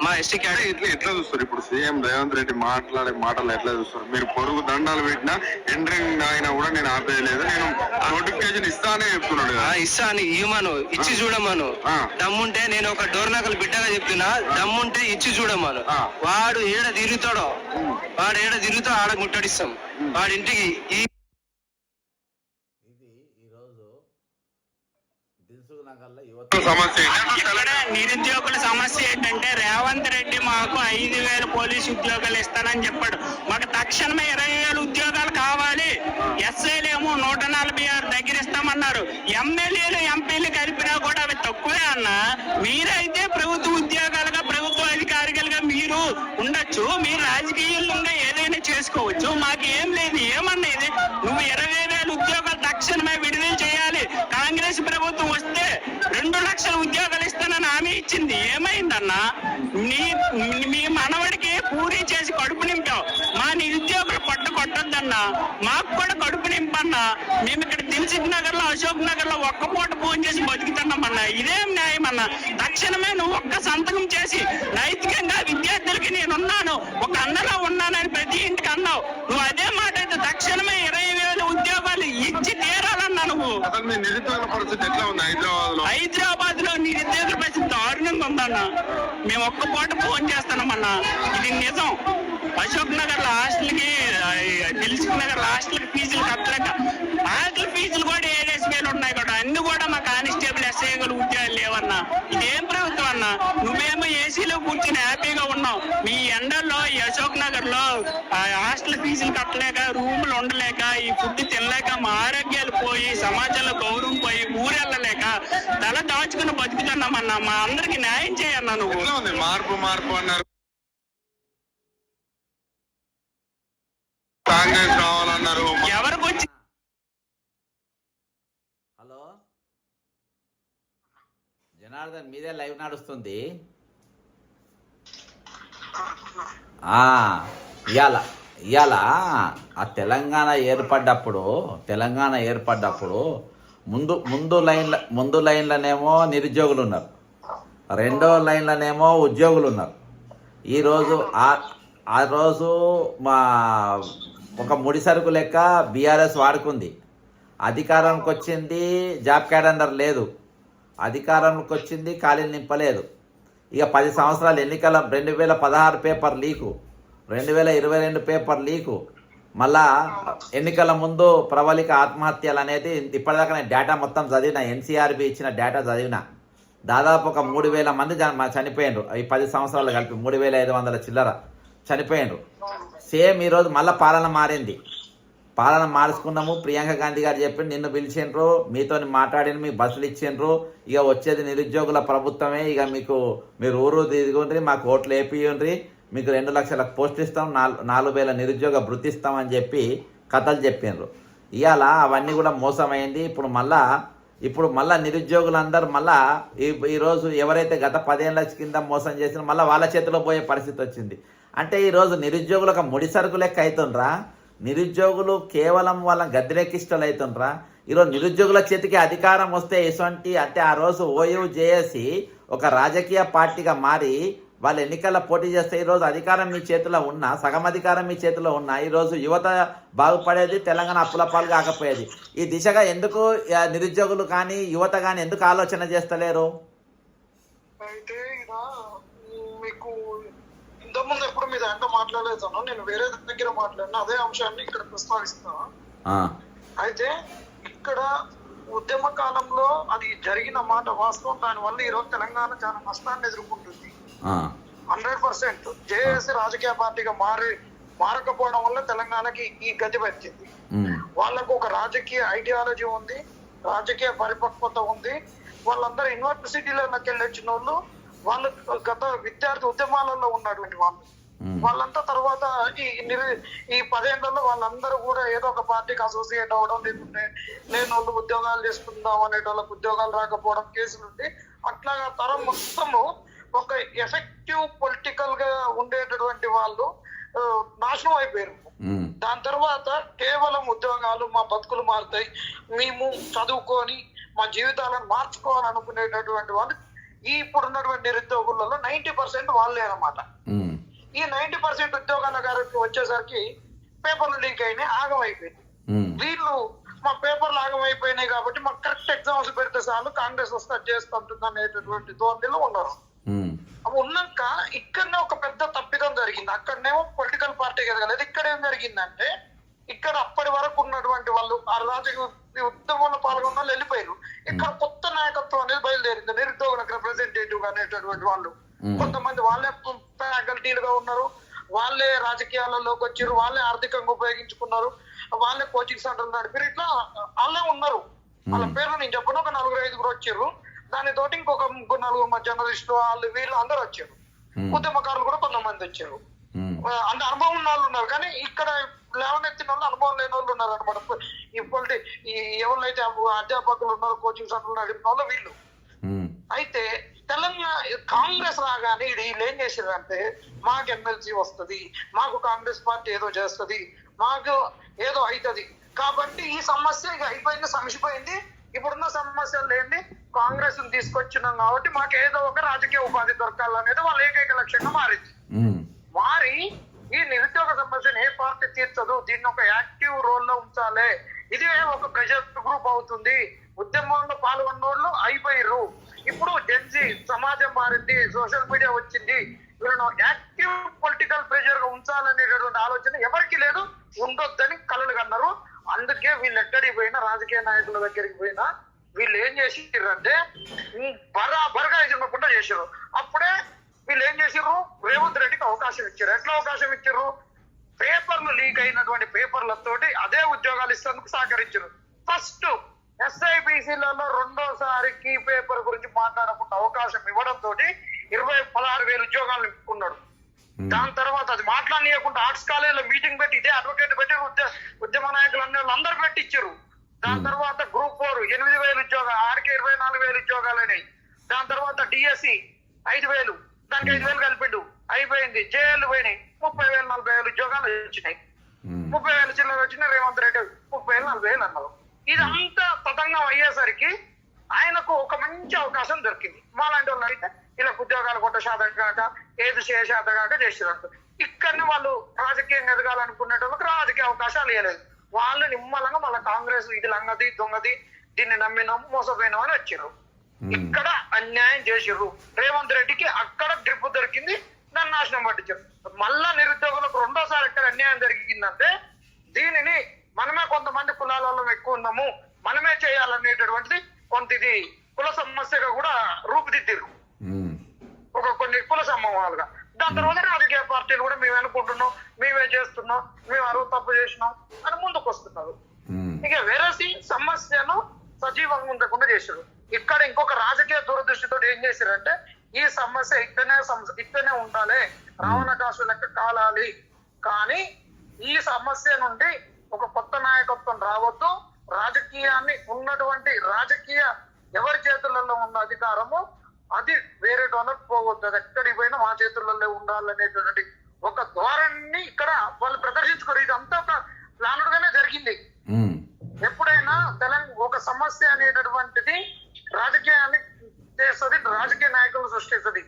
మా ఎస్టీ ఇట్లా ఎట్లా చూస్తారు? ఇప్పుడు సీఎం రేవంత్ రెడ్డి మాట్లాడే మాటలు ఎట్లా చూస్తారు? మీరు పొరుగు దండాలు పెట్టినా ఎంట్రింగ్ అయినా కూడా నేను ఆపేయలేదు, నేను నోటిఫికేషన్ ఇస్తానే చెప్తున్నాడు. ఇస్తా అని ఇవ్వమను, ఇచ్చి చూడమను. దమ్ముంటే నేను ఒక డోర్నాకలు బిడ్డగా చెప్తున్నా, దమ్ముంటే ఇచ్చి చూడమను. వాడు ఏడ తిరుగుతాడో ఆడ ముట్టడిస్తాం వాడింటికి. సమస్య ఇక్కడ నిరుద్యోగుల సమస్య ఏంటంటే రేవంత్ రెడ్డి మాకు 5,000 పోలీసు ఉద్యోగాలు ఇస్తానని చెప్పాడు. మాకు తక్షణమే 20,000 ఉద్యోగాలు కావాలి. ఎస్ఐలు ఏమో 146 దగ్గర ఇస్తామన్నారు. ఎమ్మెల్యేలు ఎంపీలు కలిపినా కూడా అవి తక్కువే అన్న. మీరైతే ప్రభుత్వ ఉద్యోగాలుగా ప్రభుత్వ అధికారికలుగా మీరు ఉండొచ్చు, మీరు రాజకీయాల్లో ఏదైనా చేసుకోవచ్చు. మాకు ఏం లేదు. ఏమన్నా ఇది నువ్వు 20,000 ఉద్యోగాలు తక్షణమే విడుదల చేయాలి. కాంగ్రెస్ ప్రభుత్వం వస్తే 2 లక్షల ఉద్యోగాలు ఇస్తానని హామీ ఇచ్చింది. ఏమైందన్నా? మీ మనవడికి పూరీ చేసి కడుపు నింపావు. మా నిరుద్యోగులు పట్టు కొట్టొద్దన్నా, మాకు కూడా కడుపు నింపన్నా. మేము ఇక్కడ దిల్సుఖ్ నగర్ లో అశోక్ నగర్ లో ఒక్క పూట ఫోన్ చేసి బతుకుతున్నామన్నా. ఇదేం న్యాయం అన్నా? తక్షణమే నువ్వు ఒక్క సంతకం చేసి నైతికంగా విద్యార్థులకి నేనున్నాను, ఒక అన్నలో ఉన్నానని ప్రతి ఇంటికి అన్నావు. నువ్వు అదే మాట అయితే తక్షణమే 20,000 ఉద్యోగాలు ఇచ్చి తీరాలన్నా నువ్వు. అసలు మీ నిరుద్యోగ పరిస్థితి ఎట్లా ఉంది హైదరాబాద్ లో నిరుద్యోగుల పరిస్థితి దారుణంగా ఉందన్న. మేము ఒక్క పూట ఫోన్ చేస్తున్నామన్నా. ఇది నిజం. అశోక్ నగర్ లో హాస్టల్కి, దిల్సుఖ్ నగర్ లో హాస్టల్కి ఫీజులు కట్టలేక హాస్టల్ ఫీజులు కూడా 7,000 ఉన్నాయి కూడా. అన్ని కూడా మా కానిస్టేబుల్ ఎస్ఐలు ఉద్యోగాలు లేవన్నా. ఇదేం ప్రభుత్వం అన్నా? నువ్వేమో ఏసీలో కూర్చుని హ్యాపీగా ఉన్నావు. మీ ఎండల్లో ఈ అశోక్ నగర్ లో హాస్టల్ ఫీజులు కట్టలేక, రూములు ఉండలేక, ఈ ఫుడ్ తినలేక మా ఆరోగ్యాలు పోయి, సమాజంలో గౌరవం పోయి, ఊరెళ్ళలేక తల దాచుకుని బతుకుతున్నామన్నా. మా అందరికి న్యాయం చేయన్నా నువ్వు. మార్పు అన్నారు, కాంగ్రెస్ రావాలన్నారు. ఎవరికి వచ్చి హలో జనార్దన్, మీదే లైవ్ నడుస్తుంది. ఇవాళ ఆ తెలంగాణ ఏర్పడ్డప్పుడు ముందు లైన్లనేమో నిరుద్యోగులు ఉన్నారు, రెండో లైన్లనేమో ఉద్యోగులు ఉన్నారు. ఈరోజు ఆ రోజు మా ఒక ముడి సరుకు లెక్క బీఆర్ఎస్ వాడుకుంది. అధికారానికి వచ్చింది, జాబ్ క్యాలెండర్ లేదు. అధికారంలోకి వచ్చింది, ఖాళీలు నింపలేదు. ఇక 10 సంవత్సరాలు ఎన్నికల 2016 పేపర్ లీకు, 2022 పేపర్ లీకు, మళ్ళా ఎన్నికల ముందు ప్రబలిక ఆత్మహత్యలు అనేది ఇప్పటిదాకా నేను డేటా మొత్తం చదివిన, ఎన్సీఆర్బీ ఇచ్చిన డేటా చదివిన. దాదాపు ఒక 3,000 మంది చనిపోయినారు. ఈ 10 సంవత్సరాలు కలిపి 3,500 చిల్లర చనిపోయినారు. సేమ్ ఈరోజు మళ్ళీ పాలన మార్చుకున్నాము. ప్రియాంక గాంధీ గారు చెప్పి నిన్ను పిలిచిండ్రు, మీతో మాట్లాడిన, మీకు బస్సులు ఇచ్చిండ్రు. ఇక వచ్చేది నిరుద్యోగుల ప్రభుత్వమే, ఇక మీరు ఊరు దిగుండ్రి, మాకు ఓట్లు వేపియండ్రి, మీకు 2 లక్షల పోస్టులు ఇస్తాం, 4,000 నిరుద్యోగ భృతి ఇస్తామని చెప్పి కథలు చెప్పిండ్రు. ఇవాళ అవన్నీ కూడా మోసమైంది. ఇప్పుడు మళ్ళా నిరుద్యోగులందరూ మళ్ళా ఈరోజు ఎవరైతే గత 10 ఏళ్ళ కింద మోసం చేసినా మళ్ళీ వాళ్ళ చేతిలో పోయే పరిస్థితి వచ్చింది. అంటే ఈరోజు నిరుద్యోగులు ఒక ముడి సరుకు లెక్క అవుతుండ్రా? నిరుద్యోగులు కేవలం వాళ్ళ గద్దెలెక్కిష్టలు అవుతుండ్రా? ఈరోజు నిరుద్యోగుల చేతికి అధికారం వస్తే ఎటువంటి అంటే ఆ రోజు ఓయూ జేఏసీ ఒక రాజకీయ పార్టీగా మారి వాళ్ళు ఎన్నికల్లో పోటీ చేస్తే ఈరోజు అధికారం మీ చేతిలో ఉన్నా, సగం అధికారం మీ చేతిలో ఉన్నా, ఈరోజు యువత బాగుపడేది, తెలంగాణ అప్పుల పాలు కాకపోయేది. ఈ దిశగా ఎందుకు నిరుద్యోగులు కానీ యువత కానీ ఎందుకు ఆలోచన చేస్తలేరు? అయితే మీకు ఇంతకుముందు ఎప్పుడు మీ దాంట్లో మాట్లాడలేదాను, నేను వేరే దగ్గర మాట్లాడిన అదే అంశాన్ని ఇక్కడ ప్రస్తావిస్తాను. అయితే ఇక్కడ ఉద్యమ కాలంలో అది జరిగిన మాట వాస్తవం. దానివల్ల ఈరోజు తెలంగాణ చాలా నష్టాన్ని ఎదుర్కొంటుంది. 100% జేఏసీ రాజకీయ పార్టీగా మారకపోవడం వల్ల తెలంగాణకి ఈ గతి వచ్చింది. వాళ్ళకు ఒక రాజకీయ ఐడియాలజీ ఉంది, రాజకీయ పరిపక్వత ఉంది. వాళ్ళందరూ యూనివర్సిటీలోకి వెళ్ళి వచ్చిన వాళ్ళు గత విద్యార్థి ఉద్యమాలలో ఉన్నటువంటి వాళ్ళంతా తర్వాత ఈ 10 ఏళ్లలో వాళ్ళందరూ కూడా ఏదో ఒక పార్టీకి అసోసియేట్ అవ్వడం, లేకుంటే నేను వాళ్ళు ఉద్యోగాలు చేసుకుందాం అనేటోళ్ళకి ఉద్యోగాలు రాకపోవడం, కేసులుండి అట్లాగా తరం మొత్తము ఒక ఎఫెక్టివ్ పొలిటికల్ గా ఉండేటటువంటి వాళ్ళు నాశనం అయిపోయారు. దాని తర్వాత కేవలం ఉద్యోగాలు, మా బతుకులు మారుతాయి, మేము చదువుకొని మా జీవితాలను మార్చుకోవాలనుకునేటటువంటి వాళ్ళు ఈ ఇప్పుడున్నటువంటి నిరుద్యోగులలో 90% వాళ్ళే అన్నమాట. ఈ 90% ఉద్యోగాల గారికి వచ్చేసరికి పేపర్లు లీక్ అయినాయి, ఆగం అయిపోయింది. వీళ్ళు మా పేపర్లు ఆగం అయిపోయినాయి కాబట్టి మాకు కరెక్ట్ ఎగ్జామ్స్ పెడితే చాలు కాంగ్రెస్ వస్తే చేస్తుంటుంది అనేటటువంటి ధోరణిలో ఉన్నారు. ఉన్నాక ఇక్కడనే ఒక పెద్ద తప్పిదం జరిగింది. అక్కడనేమో పొలిటికల్ పార్టీ ఎదగలేదు. ఇక్కడ ఏం జరిగిందంటే ఇక్కడ అప్పటి వరకు ఉన్నటువంటి వాళ్ళు ఆ రాజకీయ ఉద్యమంలో పాల్గొన్న వాళ్ళు వెళ్ళిపోయారు. ఇక్కడ కొత్త నాయకత్వం అనేది బయలుదేరింది. నిరుద్యోగులకు రిప్రజెంటేటివ్ అనేటటువంటి వాళ్ళు కొంతమంది వాళ్ళే ఫ్యాకల్టీలుగా ఉన్నారు, వాళ్ళే రాజకీయాలలోకి వచ్చారు, వాళ్ళే ఆర్థికంగా ఉపయోగించుకున్నారు, వాళ్ళే కోచింగ్ సెంటర్ నడిపారు. ఇట్లా వాళ్ళే ఉన్నారు. వాళ్ళ పేర్లు నేను చెప్పను, ఒక 4-5 వచ్చారు. దానితోటి ఇంకొక 3-4 జర్నలిస్టులు వాళ్ళు వీళ్ళు అందరూ వచ్చారు. ఉద్యమకారులు కూడా కొంతమంది వచ్చారు. అంటే అనుభవం ఉన్న వాళ్ళు ఉన్నారు, కానీ ఇక్కడ లేవనెత్తిన వాళ్ళు అనుభవం లేని వాళ్ళు ఉన్నారు అనమాట. ఈ ఎవరైతే అధ్యాపకులు ఉన్నారో కోచింగ్ సెంటర్లు నడిపిన వాళ్ళు వీళ్ళు. అయితే తెలంగాణ కాంగ్రెస్ రాగానే వీళ్ళు ఏం చేశారంటే మాకు ఎమ్మెల్సీ వస్తుంది, మాకు కాంగ్రెస్ పార్టీ ఏదో చేస్తుంది, మాకు ఏదో అవుతుంది కాబట్టి ఈ సమస్య ఇక అయిపోయింది, సమసిపోయింది. ఇప్పుడున్న సమస్యలు ఏంటి, కాంగ్రెస్ తీసుకొచ్చినాం కాబట్టి మాకు ఏదో ఒక రాజకీయ ఉపాధి దొరకాలనేది వాళ్ళ ఏకైక లక్ష్యంగా మారింది. మారి ఈ నిరుద్యోగ సమస్యను ఏ పార్టీ తీర్చదు, దీన్ని ఒక యాక్టివ్ రోల్ లో ఉంచాలి, ఇదే ఒక ప్రెషర్ గ్రూప్ అవుతుంది. ఉద్యమంలో పాల్గొన్నోళ్ళు అయిపోయారు. ఇప్పుడు జెన్జీ సమాజం మారింది, సోషల్ మీడియా వచ్చింది, వీళ్ళను యాక్టివ్ పొలిటికల్ ప్రెషర్ గా ఉంచాలనేటటువంటి ఆలోచన ఎవరికి లేదు, ఉండొద్దని కలలు కన్నారు. అందుకే వీళ్ళు ఎక్కడికి పోయినా, రాజకీయ నాయకుల దగ్గరికి పోయినా వీళ్ళు ఏం చేసిర్రంటే బరాబరుగా ఎదుర్కోకుండా చేశారు. అప్పుడే వీళ్ళు ఏం చేసిర్రు, రేవంత్ రెడ్డికి అవకాశం ఇచ్చారు. ఎట్లా అవకాశం ఇచ్చారు, పేపర్లు లీక్ అయినటువంటి పేపర్లతోటి అదే ఉద్యోగాలు ఇస్తేందుకు సహకరించారు. ఫస్ట్ SIPCలలో రెండోసారి కీ పేపర్ గురించి మాట్లాడకుండా అవకాశం ఇవ్వడంతో 16,000 ఉద్యోగాలు నింపుకున్నాడు. దాని తర్వాత అది మాట్లాడనీయకుండా ఆర్ట్స్ కాలేజీలో మీటింగ్ పెట్టి ఇదే అడ్వకేట్ పెట్టి ఉద్యమ నాయకులు అనే అందరూ పెట్టి ఇచ్చారు. దాని తర్వాత గ్రూప్ 4 8,000 ఉద్యోగాలు, ఆడికి 24,000 ఉద్యోగాలు అయినాయి. దాని తర్వాత DSE 5,000, దానికి 5,000 కలిపిండు, అయిపోయింది. జేఏలు పోయినాయి, 30,000 40,000 ఉద్యోగాలు వచ్చినాయి. 30,000 చిల్లర వచ్చినాయి. రేవంత్ రెడ్డి 30,000 40,000 అన్నారు. ఇదంతా తతంగం అయ్యేసరికి ఆయనకు ఒక మంచి అవకాశం దొరికింది. మాలాంటి వాళ్ళు అయితే ఇలా ఉద్యోగాలు కొట్ట శాతం కాక ఏది శాతం కాక చేసినట్టు ఇక్కడనే వాళ్ళు రాజకీయంగా ఎదగాలనుకునేటోళ్ళకి రాజకీయ అవకాశాలు ఇవ్వలేదు. వాళ్ళు నిమ్మలంగా మళ్ళీ కాంగ్రెస్ ఇది లంగది దొంగది, దీన్ని నమ్మినాం మోసపోయినాం అని వచ్చారు. ఇక్కడ అన్యాయం చేసిర్రు. రేవంత్ రెడ్డికి అక్కడ గ్రిప్ దొరికింది, దాన్ని నాశనం పట్టించారు. మళ్ళా నిరుద్యోగులకు రెండోసారి ఎక్కడ అన్యాయం జరిగిందంటే దీనిని మనమే కొంతమంది కులాలలో ఎక్కువ ఉన్నాము, మనమే చేయాలనేటటువంటిది కొంత ఇది కుల సమస్యగా కూడా రూపుదిద్దారు కొన్ని కుల సమూహాలుగా. దాని తర్వాత రాజకీయ పార్టీలు కూడా మేము అనుకుంటున్నాం, మేమే చేస్తున్నాం, మేము అరువు తప్పు చేసినాం అని ముందుకు వస్తున్నారు. ఇక వెరసి సమస్యను సజీవంగా ఉండకుండా చేశారు. ఇక్కడ ఇంకొక రాజకీయ దూరదృష్టితో ఏం చేశారంటే ఈ సమస్య ఇక్కడనే ఉండాలి, రావణకాసు లెక్క కాలాలి, కానీ ఈ సమస్య నుండి ఒక కొత్త నాయకత్వం రావద్దు, రాజకీయాన్ని ఉన్నటువంటి రాజకీయ ఎవరి చేతులలో ఉన్న అధికారము అది వేరే డోనర్ పోవద్దు, అది ఎక్కడికి పోయినా మా చేతులలో ఉండాలనేటువంటి ఒక ధోరణిని ఇక్కడ వాళ్ళు ప్రదర్శించుకోరు. ఇదంతా ఒక ప్లానుడ్ గానే జరిగింది. ఎప్పుడైనా ఒక సమస్య అనేటటువంటిది రాజకీయాన్ని చేస్తుంది, రాజకీయ నాయకులు సృష్టిస్తుంది.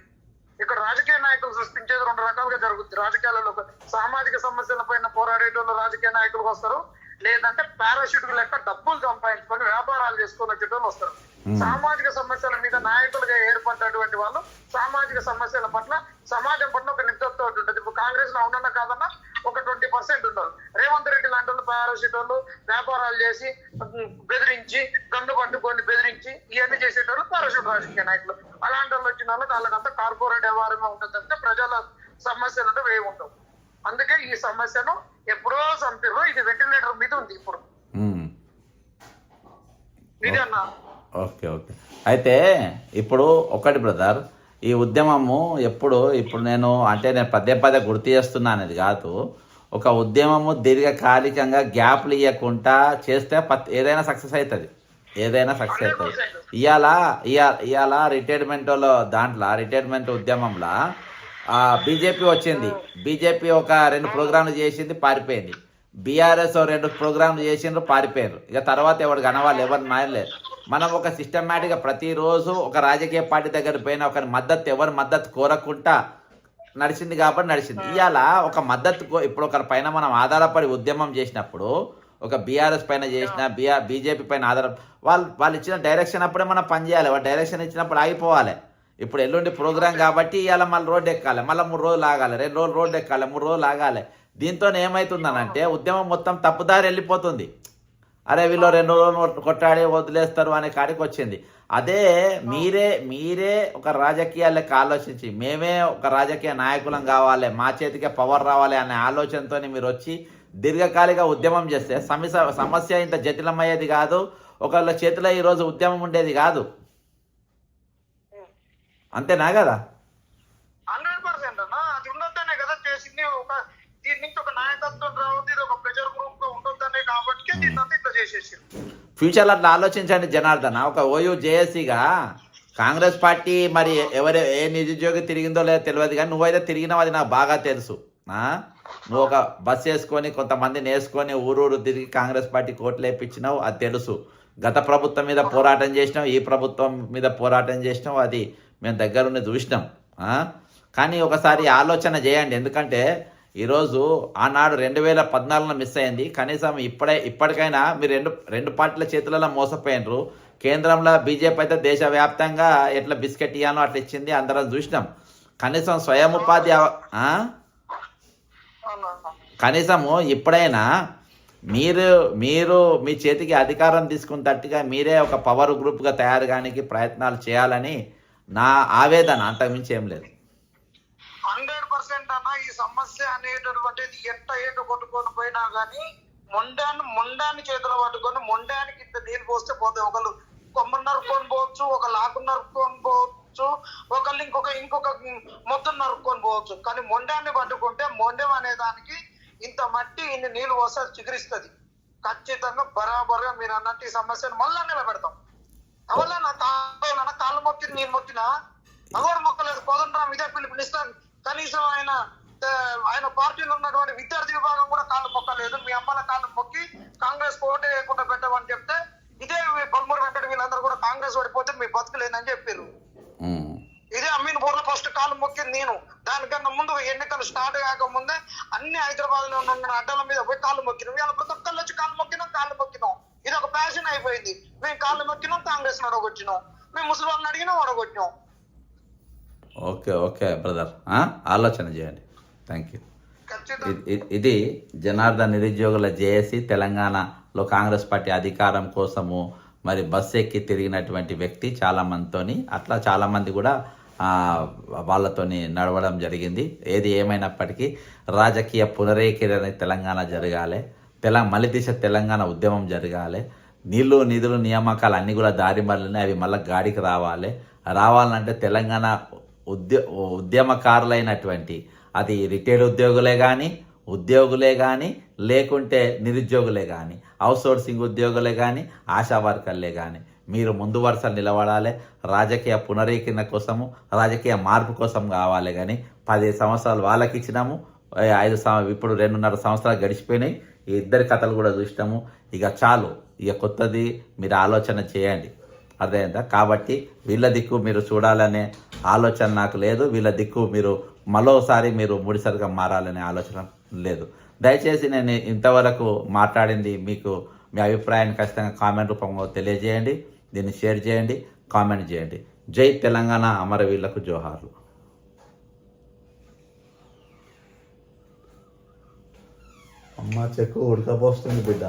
ఇక్కడ రాజకీయ నాయకులు సృష్టించేది 2 రకాలుగా జరుగుతుంది. రాజకీయాలలో సామాజిక సమస్యల పైన పోరాడేటోళ్ళు రాజకీయ నాయకులు వస్తారు, లేదంటే పారాషూట్ లెక్క డబ్బులు సంపాదించుకొని వ్యాపారాలు చేసుకొని వచ్చేటోళ్ళు వస్తారు. సామాజిక సమస్యల మీద నాయకులుగా ఏర్పడ్డటువంటి వాళ్ళు సామాజిక సమస్యల పట్ల సమాజం పట్ల ఒక నిబద్ధత ఉంటుంది. ఇప్పుడు కాంగ్రెస్ లో అవునన్నా కాదన్నా ఒక 20% ఉన్నారు. రేవంత్ రెడ్డి లాంటి వాళ్ళు పారాషూట్ వాళ్ళు వ్యాపారాలు చేసి బెదిరించి గండు పట్టుకొని బెదిరించి ఇవన్నీ చేసేటోళ్ళు పారాషూట్ రాజకీయ నాయకులు. అలాంటి వాళ్ళు వచ్చిన వాళ్ళకి వాళ్ళకంతా కార్పొరేట్ వ్యవహారంగా ఉంటుంది అంటే ప్రజల సమస్యలు అంటే వేవి ఉండవు. అందుకే ఈ సమస్యను ఎప్పుడో చంపారు. ఇది వెంటిలేటర్ మీద ఉంది ఇప్పుడు. ఇదన్నా ఓకే ఓకే. అయితే ఇప్పుడు ఒకటి బ్రదర్, ఈ ఉద్యమము ఇప్పుడు నేను పదే గుర్తు చేస్తున్నా అనేది కాదు. ఒక ఉద్యమము దీర్ఘకాలికంగా గ్యాప్లు ఇవ్వకుండా చేస్తే ఏదైనా సక్సెస్ అవుతుంది. ఏదైనా సక్సెస్ అవుతుంది. ఇవాళ రిటైర్మెంట్ ఉద్యమంలో బీజేపీ వచ్చింది. బీజేపీ ఒక 2 ప్రోగ్రాంలు చేసింది, పారిపోయింది. బీఆర్ఎస్ 2 ప్రోగ్రాంలు చేసిండ్రు, పారిపోయారు. ఇక తర్వాత ఎవరు కనవాలి, ఎవరు నాయలేదు. మనం ఒక సిస్టమేటిక్గా ప్రతిరోజు ఒక రాజకీయ పార్టీ దగ్గర పోయిన ఒకరి ఎవరి మద్దతు కోరకుండా నడిచింది కాబట్టి నడిచింది. ఇవాళ ఒక ఇప్పుడు ఒకరి పైన మనం ఆధారపడి ఉద్యమం చేసినప్పుడు, ఒక బీఆర్ఎస్ పైన చేసిన బీజేపీ పైన వాళ్ళు ఇచ్చిన డైరెక్షన్ అప్పుడే మనం పనిచేయాలి. వాళ్ళు డైరెక్షన్ ఇచ్చినప్పుడు ఆగిపోవాలి. ఇప్పుడు ఎల్లుండి ప్రోగ్రాం కాబట్టి ఇవాళ మళ్ళీ రోడ్డు ఎక్కాలి, మళ్ళీ 3 రోజులు ఆగాలి, 2 రోజులు రోడ్డు ఎక్కాలి, 3 రోజులు ఆగాలి. దీంతో ఏమవుతుందనంటే ఉద్యమం మొత్తం తప్పుదారి వెళ్ళిపోతుంది. అరే వీళ్ళు 2 రోజులు కొట్టాడి వదిలేస్తారు అనే కాడికి వచ్చింది. అదే మీరే ఒక రాజకీయాలకు ఆలోచించి మేమే ఒక రాజకీయ నాయకులం కావాలి, మా చేతికే పవర్ రావాలి అనే ఆలోచనతో మీరు వచ్చి దీర్ఘకాలిక ఉద్యమం చేస్తే సమస్య ఇంత జటిలమయ్యేది కాదు. ఒకళ్ళ చేతిలో ఈరోజు ఉద్యమం ఉండేది కాదు. అంతేనా కదా? 100% అన్న, అది ఉండొద్దనే కదా చేసింది. దీని నుంచి ఒక నాయకత్వం రావద్దు, ఇది ఒక ప్రెజర్ గ్రూప్ గా ఉండొద్దనే కాబట్టి దీన్ని ఇట్లా చేసేసి ఫ్యూచర్లో అట్లా ఆలోచించండి జనార్దన. ఒక ఓయూ జేఏసీగా కాంగ్రెస్ పార్టీ మరి ఏ నిరుద్యోగి తిరిగిందో లేదో తెలియదు, కానీ నువ్వైతే తిరిగినావు, అది నాకు బాగా తెలుసు. నువ్వు ఒక బస్ వేసుకొని కొంతమందిని వేసుకొని ఊరూరు తిరిగి కాంగ్రెస్ పార్టీ కోట్లు వేయించినావు, అది తెలుసు. గత ప్రభుత్వం మీద పోరాటం చేసినావు, ఈ ప్రభుత్వం మీద పోరాటం చేసినావు, అది మేము దగ్గరుండి చూసినాం. కానీ ఒకసారి ఆలోచన చేయండి. ఎందుకంటే ఈరోజు ఆనాడు 2014లో మిస్ అయింది. కనీసం ఇప్పటికైనా మీరు రెండు పార్టీల చేతులలో మోసపోయినరు. కేంద్రంలో బీజేపీ అయితే దేశవ్యాప్తంగా ఎట్లా బిస్కెట్ ఇవ్వాలో అట్లా ఇచ్చింది, అందరం చూసినాం. కనీసం స్వయం ఉపాధి కనీసము ఇప్పుడైనా మీరు మీ చేతికి అధికారం తీసుకున్నట్టుగా మీరే ఒక పవర్ గ్రూప్గా తయారు కానికి ప్రయత్నాలు చేయాలని నా ఆవేదన, అంతకుమించి ఏం లేదు. 100% అన్న, ఈ సమస్య అనేటటువంటిది ఎట్ట కొట్టుకొని పోయినా గానీ మొండాన్ని చేతిలో పట్టుకొని మొండానికి ఇంత నీళ్ళు పోస్తే పోతే ఒకళ్ళు కొమ్మను నరుక్కొని పోవచ్చు, ఒకళ్ళు ఆకు నరుక్కొని పోవచ్చు, ఒకళ్ళు ఇంకొక మొత్తం నరుక్కొని పోవచ్చు. కానీ మొండాన్ని పట్టుకుంటే మొండం అనే దానికి ఇంత మట్టి ఇన్ని నీళ్లు పోస్తే చిగురిస్తుంది. ఖచ్చితంగా బరాబర్గా మీరు అన్నట్టు ఈ సమస్యను మళ్ళా నిలబెడతాం. అవల్ల నా కాళ్ళు మొక్కిన నేను మొక్కినా మగవాడు మొక్కలేదు, కోదండరాం ఇదే పిలుపునిస్తాను. కనీసం ఆయన పార్టీలో ఉన్నటువంటి విద్యార్థి విభాగం కూడా కాళ్ళు మొక్కలేదు. మీ అమ్మల కాళ్ళు మొక్కి కాంగ్రెస్ ఓటే వేయకుండా పెట్టమని చెప్తే ఇదే బల్మూరు వెంకట వీళ్ళందరూ కూడా కాంగ్రెస్ ఓడిపోతే మీ బతుకులేదని చెప్పారు. ఇదే అమీన్పూర్లో ఫస్ట్ కాళ్ళు మొక్కింది నేను. దానికన్నా ముందు ఎన్నికలు స్టార్ట్ కాకముందే అన్ని హైదరాబాద్ లో ఉన్న అడ్డల మీద పోయి కాళ్ళు మొక్కినాం. ఇవాళ ప్రతి ఒక్కళ్ళు వచ్చి కాళ్ళు మొక్కినాం. ఇది ఒక ప్యాషన్ అయిపోయింది. మేము కాళ్ళు మొక్కినాం, కాంగ్రెస్ అడగొచ్చినాం, మేము ముసలి అడిగినాం, అడగొచ్చినాం. ఓకే బ్రదర్, ఆలోచన చేయండి. Thank you. ఇది జనార్దన్ నిరుద్యోగుల జేఏసీ తెలంగాణలో కాంగ్రెస్ పార్టీ అధికారం కోసము మరి బస్సు ఎక్కి తిరిగినటువంటి వ్యక్తి. చాలామందితోని అట్లా చాలామంది కూడా వాళ్ళతోని నడవడం జరిగింది. ఏది ఏమైనప్పటికీ రాజకీయ పునరేకీకరణ తెలంగాణ జరగాలి, మలిదిశ తెలంగాణ ఉద్యమం జరగాలి. నీళ్లు నిధులు నియామకాలు అన్నీ కూడా దారి మళ్ళీ అవి మళ్ళీ గాడికి రావాలంటే తెలంగాణ ఉద్యమకారులైనటువంటి అది రిటైర్డ్ ఉద్యోగులే కానీ లేకుంటే నిరుద్యోగులే కానీ అవుట్సోర్సింగ్ ఉద్యోగులే కానీ ఆశా వర్కర్లే కానీ మీరు ముందు వరుసలు నిలబడాలి. రాజకీయ పునరీకరణ కోసము, రాజకీయ మార్పు కోసం కావాలి. కానీ 10 సంవత్సరాలు వాళ్ళకి ఇచ్చినాము, 5 ఇప్పుడు 2.5 సంవత్సరాలు గడిచిపోయినాయి. ఈ ఇద్దరి కథలు కూడా చూసినాము. ఇక చాలు, ఇక కొత్తది మీరు ఆలోచన చేయండి, అర్థమైందా? కాబట్టి వీళ్ళ దిక్కు మీరు చూడాలనే ఆలోచన నాకు లేదు. వీళ్ళ దిక్కు మీరు మరోసారి మీరు ముడిసరిగా మారాలనే ఆలోచన లేదు. దయచేసి నేను ఇంతవరకు మాట్లాడింది మీకు మీ అభిప్రాయాన్ని ఖచ్చితంగా కామెంట్ రూపంలో తెలియజేయండి. దీన్ని షేర్ చేయండి, కామెంట్ చేయండి. జై తెలంగాణ, అమరవీరులకు జోహార్లు. అమ్మ చెక్కు ఉడకపోస్తుంది బిడ్డ.